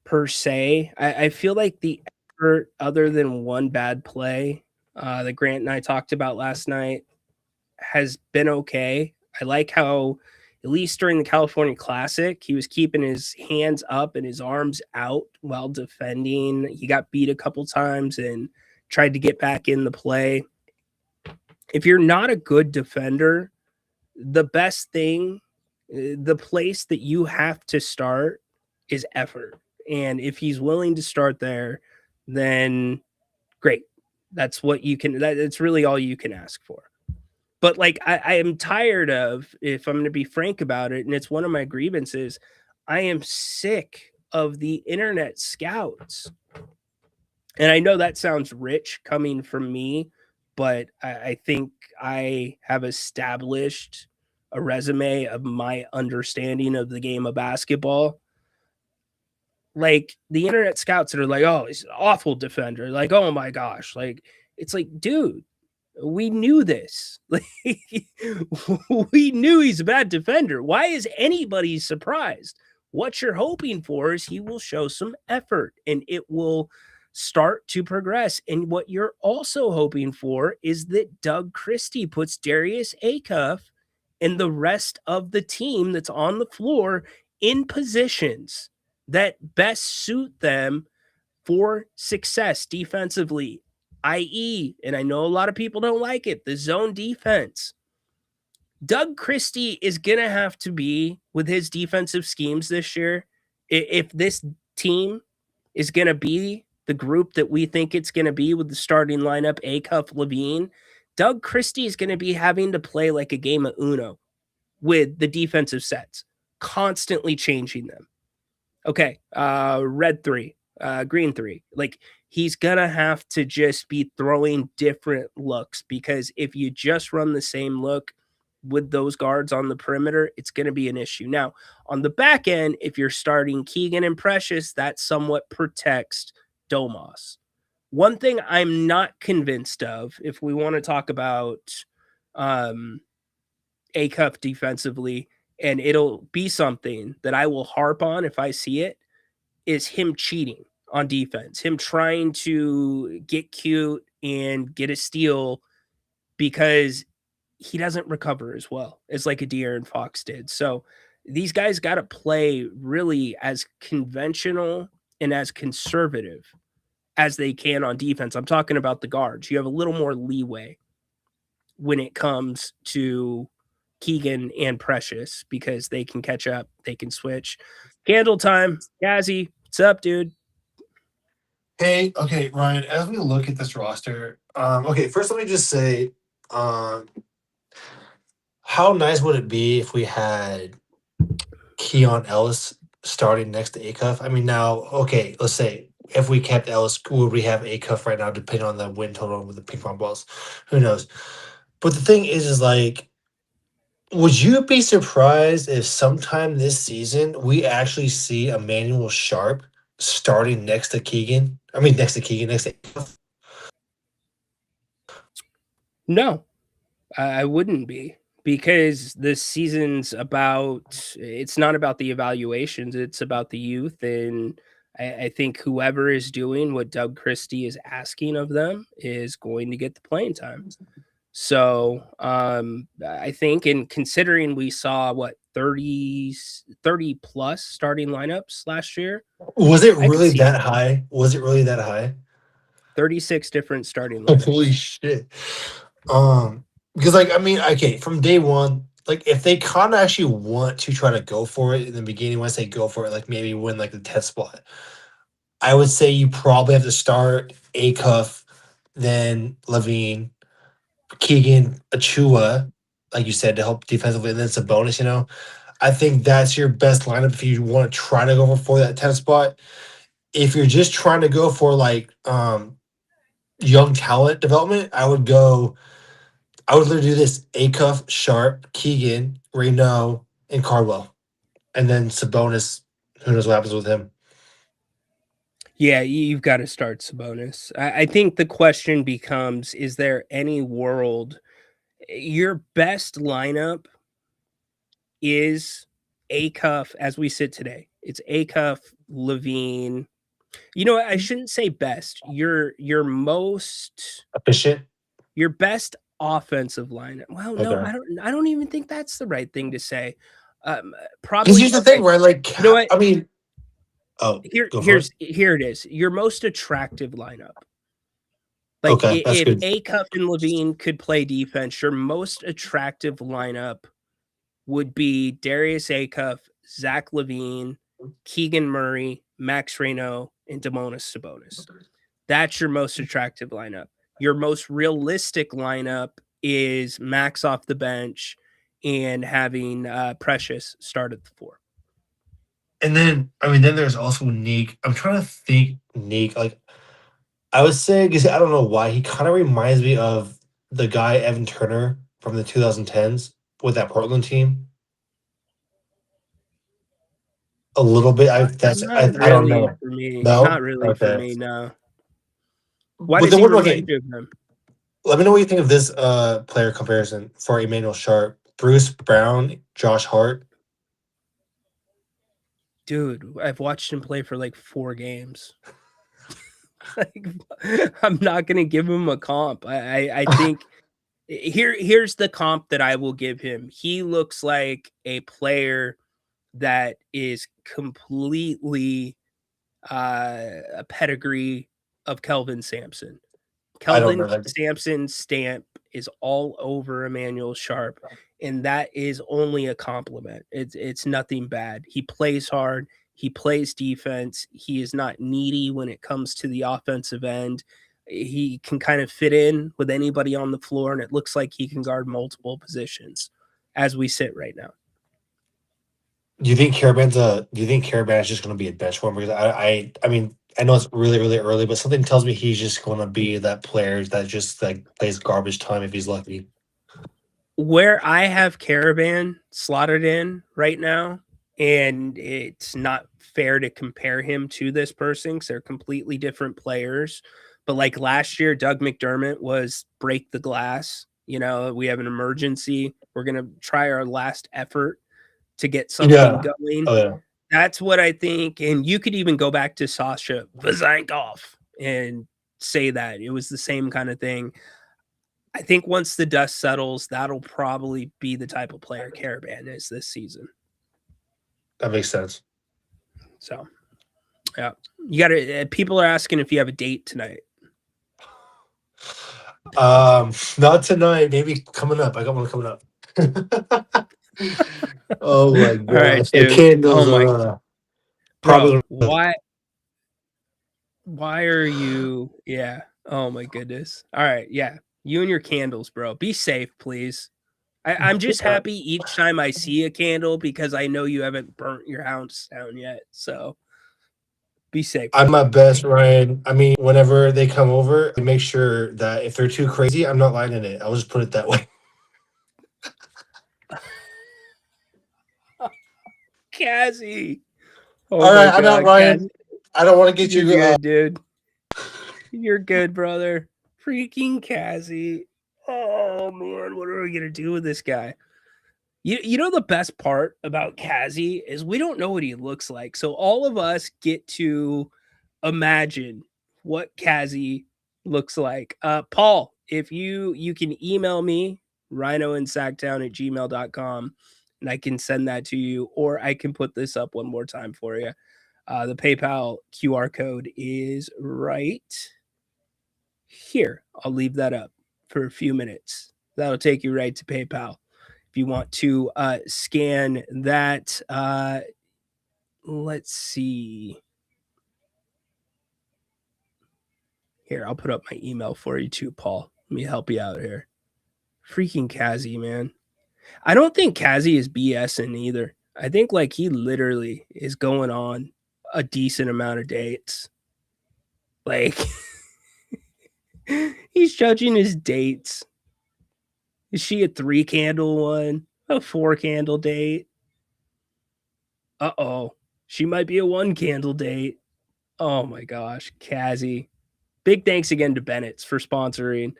per se. I feel like the effort, other than one bad play that Grant and I talked about last night, has been okay. I like how, at least during the California Classic, he was keeping his hands up and his arms out while defending. He got beat a couple times and tried to get back in the play. If you're not a good defender, the best thing, the place that you have to start is effort. And if he's willing to start there, then great. That's what you can, that's really all you can ask for. But like, I am tired of, if I'm going to be frank about it, and it's one of my grievances, I am sick of the internet scouts. And I know that sounds rich coming from me, but I think I have established a resume of my understanding of the game of basketball. Like the internet scouts that are like, oh, he's an awful defender. Like, oh my gosh. Like, it's like, dude, We knew this. We knew he's a bad defender. Why is anybody surprised? What you're hoping for is he will show some effort and it will start to progress. And what you're also hoping for is that Doug Christie puts Darius Acuff and the rest of the team that's on the floor in positions that best suit them for success defensively, i.e., and I know a lot of people don't like it, the zone defense. Doug Christie is going to have to be, with his defensive schemes this year, if this team is going to be the group that we think it's going to be with the starting lineup, Acuff, Levine, Doug Christie is going to be having to play like a game of Uno with the defensive sets, constantly changing them. Okay, red 3, green 3. Like, he's going to have to just be throwing different looks, because if you just run the same look with those guards on the perimeter, it's going to be an issue. Now, on the back end, if you're starting Keegan and Precious, that somewhat protects Domas. One thing I'm not convinced of, if we want to talk about Acuff defensively, and it'll be something that I will harp on if I see it, is him cheating on defense, him trying to get cute and get a steal because he doesn't recover as well as like a De'Aaron Fox did. So these guys got to play really as conventional and as conservative as they can on defense. I'm talking about the guards. You have a little more leeway when it comes to Keegan and Precious because they can catch up, they can switch. Candle time. Gazzy, what's up, dude? Hey, okay, Ryan, as we look at this roster, okay, first let me just say, how nice would it be if we had Keon Ellis starting next to Acuff? I mean, now, okay, let's say if we kept Ellis, would we have Acuff right now, depending on the win total with the ping pong balls? Who knows? But the thing is like, would you be surprised if sometime this season we actually see Emmanuel Sharp starting next to Keegan? I mean, next to Acuff? No, I wouldn't be, because this season's it's not about the evaluations, it's about the youth. And I think whoever is doing what Doug Christie is asking of them is going to get the playing time. So I think, in considering we saw 30 plus starting lineups last year. Was it really that high? 36 different starting lineups. Holy shit. Because like, I mean, okay, from day one, like if they kind of actually want to try to go for it in the beginning, when I say go for it, like maybe win like the 10th spot, I would say you probably have to start Acuff, then Levine, Keegan, Achua, like you said, to help defensively, and then it's a bonus, I think that's your best lineup if you want to try to go for that 10th spot. If you're just trying to go for like young talent development, I would literally do this: Acuff, Sharp, Keegan, Ryno, and Cardwell. And then Sabonis, who knows what happens with him. Yeah, you've got to start Sabonis. I think the question becomes, is there any world your best lineup is Acuff as we sit today? It's Acuff, Levine. You know what? I shouldn't say best. Your most efficient, your best offensive lineup. Well, no, Okay. I don't even think that's the right thing to say. Probably. Because here's the thing, right? Like, You know what? I mean, here it is. Your most attractive lineup. Like, Okay, that's if good. Acuff and Levine could play defense, your most attractive lineup would be Darius Acuff, Zach LaVine, Keegan Murray, Max Ryno, and Domantas Sabonis. That's your most attractive lineup. Your most realistic lineup is Max off the bench and having Precious start at the 4. And then, I mean, then there's also Neek. I'm trying to think Neek. Like, I would say, because I don't know why, he kind of reminds me of the guy Evan Turner from the 2010s with that Portland team. A little bit. I don't know. For me. No? Not really for Okay. me, no. Why But does then he what- remind okay. you of him? Let me know what you think of this player comparison for Emmanuel Sharp. Bruce Brown, Josh Hart. Dude, I've watched him play for like 4 games. Like, I'm not gonna give him a comp. I think here's the comp that I will give him. He looks like a player that is completely a pedigree of Kelvin Sampson. I don't Kelvin know that. Sampson's stamp is all over Emmanuel Sharp, and that is only a compliment. It's nothing bad. He plays hard. He plays defense. He is not needy when it comes to the offensive end. He can kind of fit in with anybody on the floor, and it looks like he can guard multiple positions as we sit right now. Do you think Caravan is just going to be a bench for him? Because I mean, I know it's really, really early, but something tells me he's just going to be that player that just like plays garbage time if he's lucky. Where I have Caravan slotted in right now, and it's not fair to compare him to this person because they're completely different players. But like last year, Doug McDermott was break the glass. You know, we have an emergency. We're going to try our last effort to get something going. Oh yeah. That's what I think. And you could even go back to Sasha Vezenkov and say that it was the same kind of thing. I think once the dust settles, that'll probably be the type of player Caravan is this season. That makes sense. So, yeah, you got to. People are asking if you have a date tonight. Not tonight. Maybe coming up. I got one coming up. Oh my gosh! All right, The dude. candles Oh my, are probably. bro, why are you? Yeah. Oh my goodness. All right. Yeah. You and your candles, bro. Be safe, please. I'm just happy each time I see a candle because I know you haven't burnt your house down yet. So be safe. I'm my best, Ryan. I mean, whenever they come over, I make sure that if they're too crazy, I'm not lighting it. I'll just put it that way. Cassie. All right, I'm out, Ryan. Cassie. I don't want to get You're you. good, dude. You're good, brother. Freaking Cassie. Oh man, what are we gonna do with this guy? You know the best part about Cassie is we don't know what he looks like. So all of us get to imagine what Cassie looks like. Paul, if you can email me, rynoandsacktown@gmail.com, and I can send that to you, or I can put this up one more time for you. The PayPal QR code is right here. I'll leave that up for a few minutes. That'll take you right to PayPal. If you want to scan that, let's see. Here, I'll put up my email for you too, Paul. Let me help you out here. Freaking Cassie, man. I don't think Cassie is BSing either. I think like he literally is going on a decent amount of dates. Like he's judging his dates. Is she a 3-candle one? A 4-candle date? Uh-oh. She might be a 1-candle date. Oh my gosh. Cassie. Big thanks again to Bennett's for sponsoring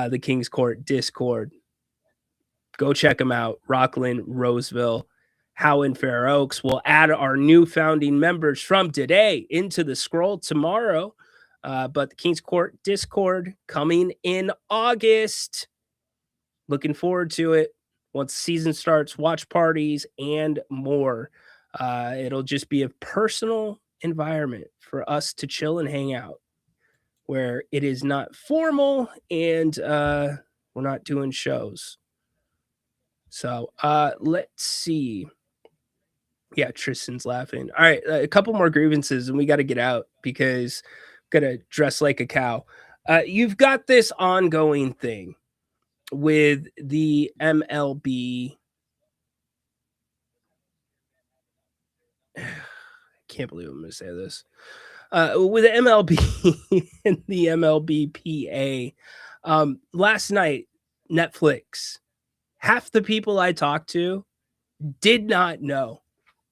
the King's Court Discord. Go check them out. Rockland, Roseville, Howe, and Fair Oaks. We'll add our new founding members from today into the scroll tomorrow. But the King's Court Discord coming in August. Looking forward to it. Once the season starts, watch parties and more. It'll just be a personal environment for us to chill and hang out, where it is not formal and we're not doing shows. So let's see. Yeah, Tristan's laughing. All right, a couple more grievances and we got to get out because I'm going to dress like a cow. You've got this ongoing thing with the MLB. I can't believe I'm going to say this. With the MLB and the MLBPA. Last night, Netflix, half the people I talked to did not know,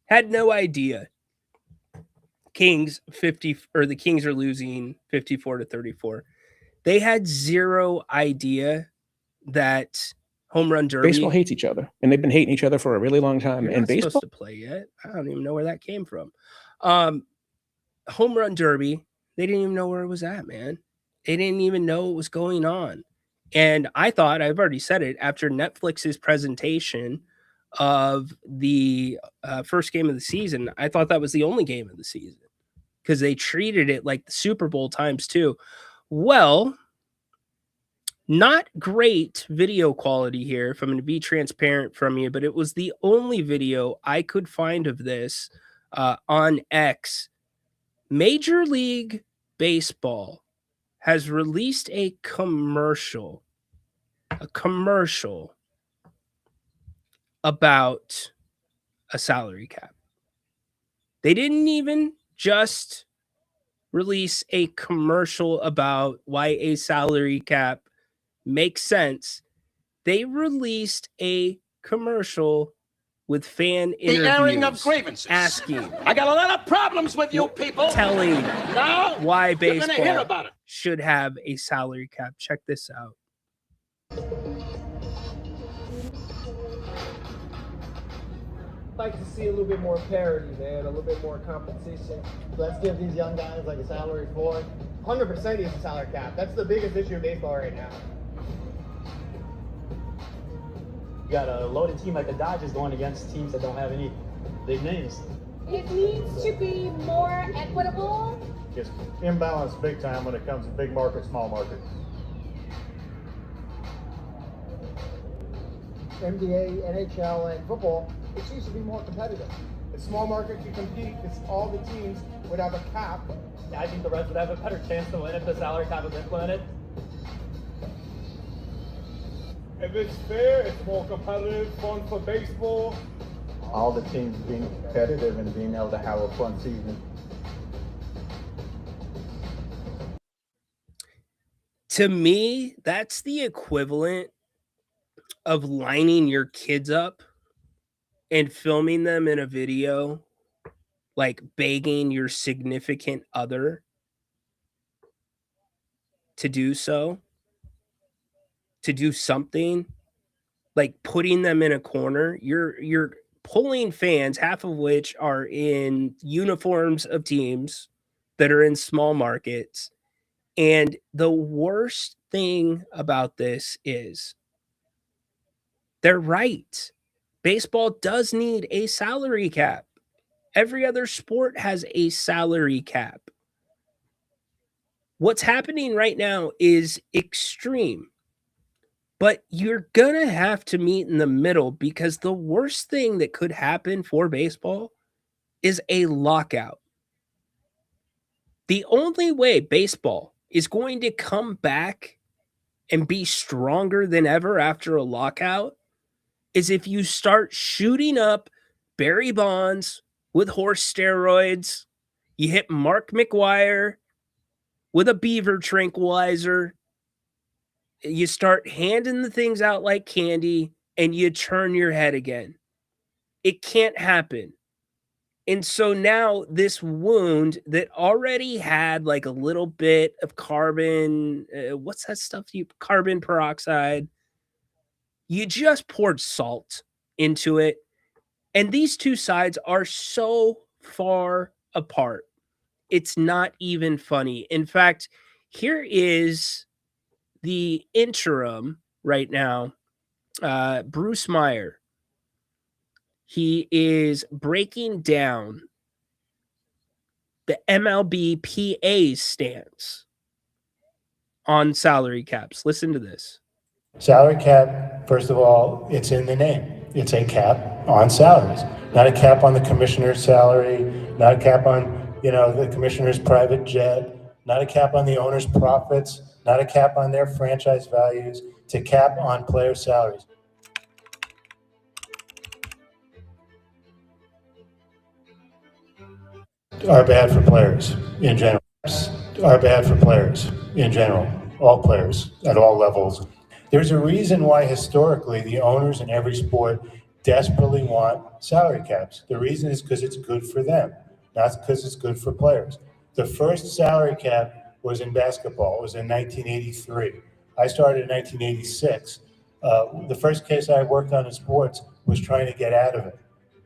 had no idea. The Kings are losing 54-34. They had zero idea that home run derby. Baseball hates each other, and they've been hating each other for a really long time. You're And not baseball supposed to play yet. I don't even know where that came from. Home run derby. They didn't even know where it was at, man. They didn't even know what was going on. And I thought, I've already said it, after Netflix's presentation of the first game of the season, I thought that was the only game of the season because they treated it like the Super Bowl times 2. Well, not great video quality here, if I'm going to be transparent from you, but it was the only video I could find of this on X. Major League Baseball has released a commercial about a salary cap. They didn't even just release a commercial about why a salary cap makes sense. They released a commercial with fan interviews. The airing of grievances. Asking. I got a lot of problems with you people. Telling now why you're gonna hear baseball about it. should have a salary cap. Check this out. Like to see a little bit more parity, man, a little bit more competition. Let's give these young guys like a salary floor. 100% is a salary cap. That's the biggest issue in baseball right now. You got a loaded team like the Dodgers going against teams that don't have any big names. It needs to be more equitable. Just imbalance big time when it comes to big market, small market. NBA, NHL, and football, it needs to be more competitive. The small market can compete because all the teams would have a cap. I think the Reds would have a better chance to win if the salary cap was implemented. If it's fair, it's more competitive, fun for baseball. All the teams being competitive and being able to have a fun season. To me, that's the equivalent of lining your kids up and filming them in a video, like begging your significant other to do so, to do something, like putting them in a corner. You're pulling fans, half of which are in uniforms of teams that are in small markets. And the worst thing about this is they're right. Baseball does need a salary cap. Every other sport has a salary cap. What's happening right now is extreme. But you're going to have to meet in the middle because the worst thing that could happen for baseball is a lockout. The only way baseball is going to come back and be stronger than ever after a lockout is if you start shooting up Barry Bonds with horse steroids, you hit Mark McGwire with a beaver tranquilizer, you start handing the things out like candy, and you turn your head again. It can't happen. And so now this wound that already had like a little bit of carbon, what's that stuff? Carbon peroxide. You just poured salt into it. And these two sides are so far apart. It's not even funny. In fact, here is the interim right now, Bruce Meyer. He is breaking down the MLB PA's stance on salary caps. Listen to this. Salary cap, first of all, it's in the name. It's a cap on salaries, not a cap on the commissioner's salary, not a cap on, the commissioner's private jet, not a cap on the owner's profits, not a cap on their franchise values. It's a cap on player salaries. Are bad for players in general. Are bad for players in general. All players at all levels. There's a reason why historically the owners in every sport desperately want salary caps. The reason is because it's good for them, not because it's good for players. The first salary cap was in basketball. It was in 1983. I started in 1986. The first case I worked on in sports was trying to get out of it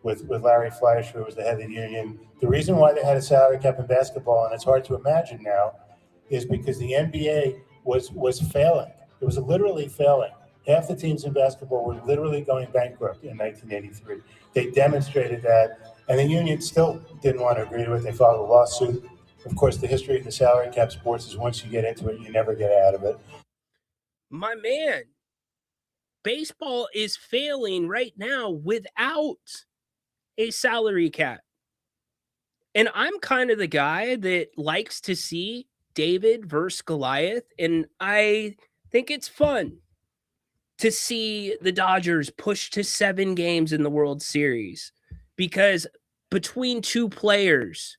with Larry Fleischer, who was the head of the union. The reason why they had a salary cap in basketball, and it's hard to imagine now, is because the NBA was failing. It was literally failing. Half the teams in basketball were literally going bankrupt in 1983. They demonstrated that, and the union still didn't want to agree to it. They filed a lawsuit. Of course, the history of the salary cap sports is once you get into it, you never get out of it. My man, baseball is failing right now without a salary cap. And I'm kind of the guy that likes to see David versus Goliath. And I think it's fun to see the Dodgers push to 7 games in the World Series because between two players,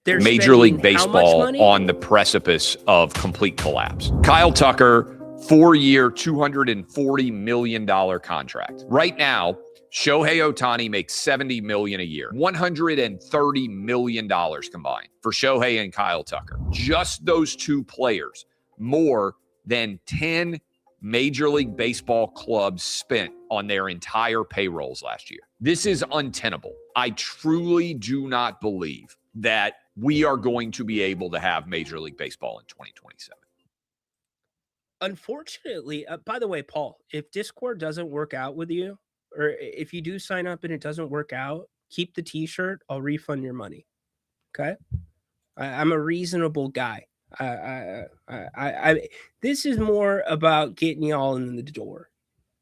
they're Major League spending how much Baseball money? on the precipice of complete collapse. Kyle Tucker, 4-year, $240 million contract. Right now, Shohei Ohtani makes $70 million a year, $130 million combined for Shohei and Kyle Tucker. Just those two players, more than 10 Major League Baseball clubs spent on their entire payrolls last year. This is untenable. I truly do not believe that we are going to be able to have Major League Baseball in 2027. Unfortunately, by the way, Paul, if Discord doesn't work out with you, or if you do sign up and it doesn't work out, keep the t-shirt. I'll refund your money. Okay. I'm a reasonable guy. This is more about getting y'all in the door.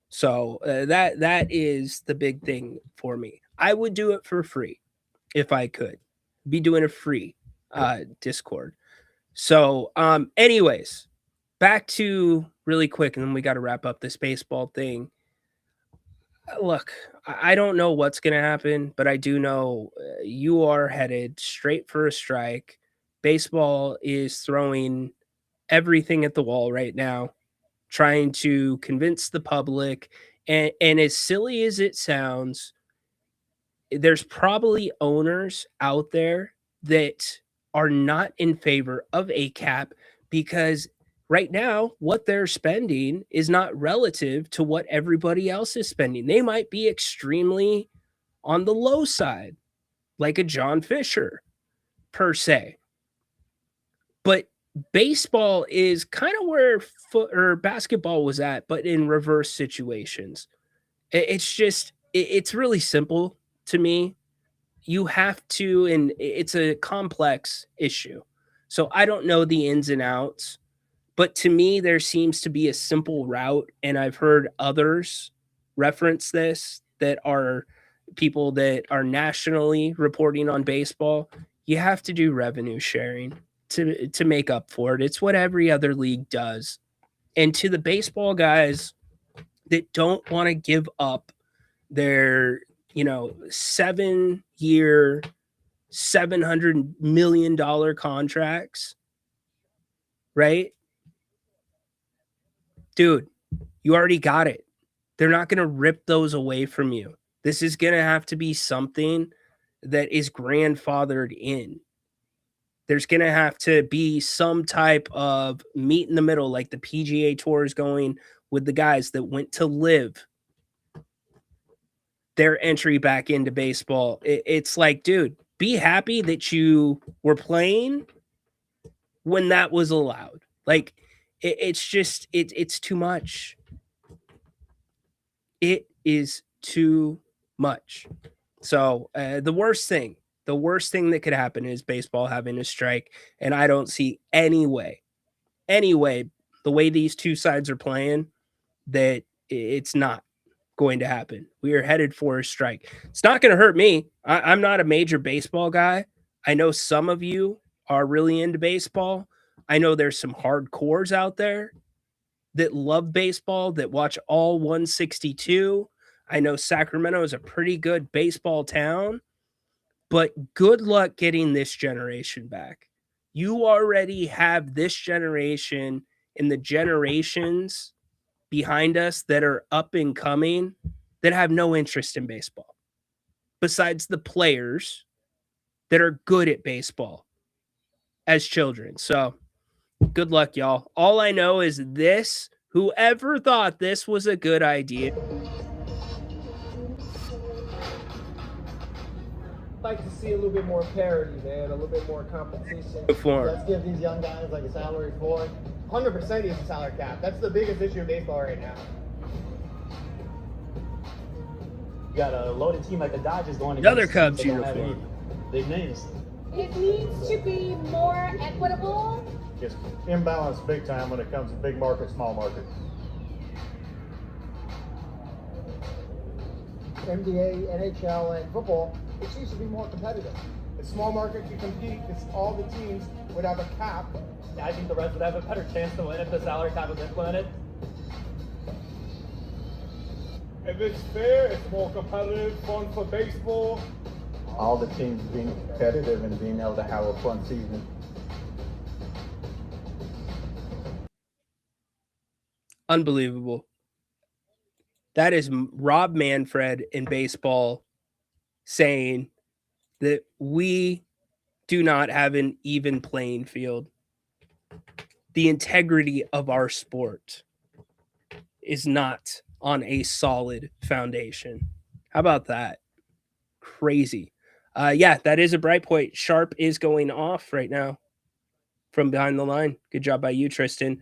So that is the big thing for me. I would do it for free if I could. Be doing a free Discord. So anyways, back to really quick, and then we got to wrap up this baseball thing. Look, I don't know what's going to happen, but I do know you are headed straight for a strike. Baseball is throwing everything at the wall right now, trying to convince the public. And as silly as it sounds, there's probably owners out there that are not in favor of a cap because right now, what they're spending is not relative to what everybody else is spending. They might be extremely on the low side, like a John Fisher, per se. But baseball is kind of where basketball was at, but in reverse situations. It's really simple to me. You have to, and it's a complex issue. So I don't know the ins and outs. But to me, there seems to be a simple route, and I've heard others reference this that are people that are nationally reporting on baseball. You have to do revenue sharing to make up for it. It's what every other league does. And to the baseball guys that don't want to give up their, 7-year, $700 million contracts, right? Dude, you already got it. They're not going to rip those away from you. This is going to have to be something that is grandfathered in. There's going to have to be some type of meet in the middle, like the PGA Tour is going with the guys that went to live their entry back into baseball. It's like, dude, be happy that you were playing when that was allowed. Like, it's just, it's too much. It is too much. So the worst thing that could happen is baseball having a strike. And I don't see any way, the way these two sides are playing, that it's not going to happen. We are headed for a strike. It's not going to hurt me. I'm not a major baseball guy. I know some of you are really into baseball. I know there's some hardcores out there that love baseball, that watch all 162. I know Sacramento is a pretty good baseball town, but good luck getting this generation back. You already have this generation and the generations behind us that are up and coming that have no interest in baseball, besides the players that are good at baseball as children. So Good luck, y'all. All I know is this. Whoever thought this was a good idea. Like to see a little bit more parity, man, a little bit more competition. Let's give these young guys like a salary floor. 100% use the salary cap. That's the biggest issue in baseball right now. You got a loaded team like the Dodgers going Another against Cubs teams that don't have uniform. any big names. It needs to be more equitable. Just imbalanced big time when it comes to big market, small market. NBA, NHL, and football, it needs to be more competitive. The small market can compete because all the teams would have a cap. I think the Reds would have a better chance to win if the salary cap was implemented. If it's fair, it's more competitive, fun for baseball. All the teams being competitive and being able to have a fun season. Unbelievable. That is Rob Manfred in baseball saying that we do not have an even playing field. The integrity of our sport is not on a solid foundation. How about that? Crazy. Yeah, that is a bright point. Sharp is going off right now from behind the line. Good job by you, Tristan.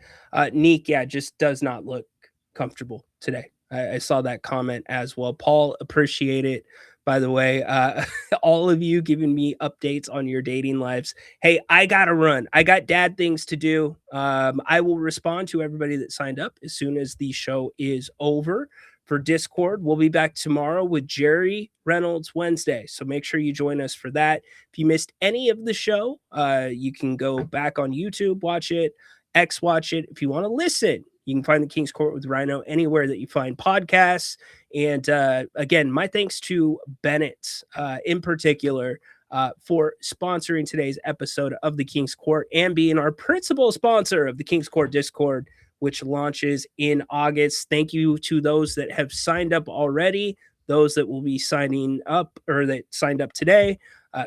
Neek, yeah, just does not look comfortable today. I saw that comment as well. Paul, appreciate it. By the way, all of you giving me updates on your dating lives. Hey, I got to run. I got dad things to do. I will respond to everybody that signed up as soon as the show is over. For Discord, we'll be back tomorrow with Jerry Reynolds Wednesday. So make sure you join us for that. If you missed any of the show, you can go back on YouTube, watch it, X watch it. If you want to listen, you can find the King's Court with Ryno anywhere that you find podcasts. And again, my thanks to Bennett in particular for sponsoring today's episode of the King's Court and being our principal sponsor of the King's Court Discord, which launches in August. Thank you to those that have signed up already, those that will be signing up or that signed up today.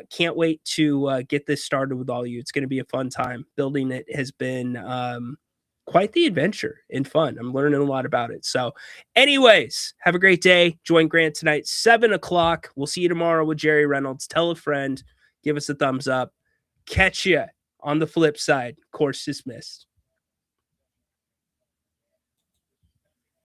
Can't wait to get this started with all of you. It's going to be a fun time. Building it has been quite the adventure and fun. I'm learning a lot about it. So anyways, have a great day. Join Grant tonight, 7:00. We'll see you tomorrow with Jerry Reynolds. Tell a friend, give us a thumbs up. Catch you on the flip side. Course dismissed.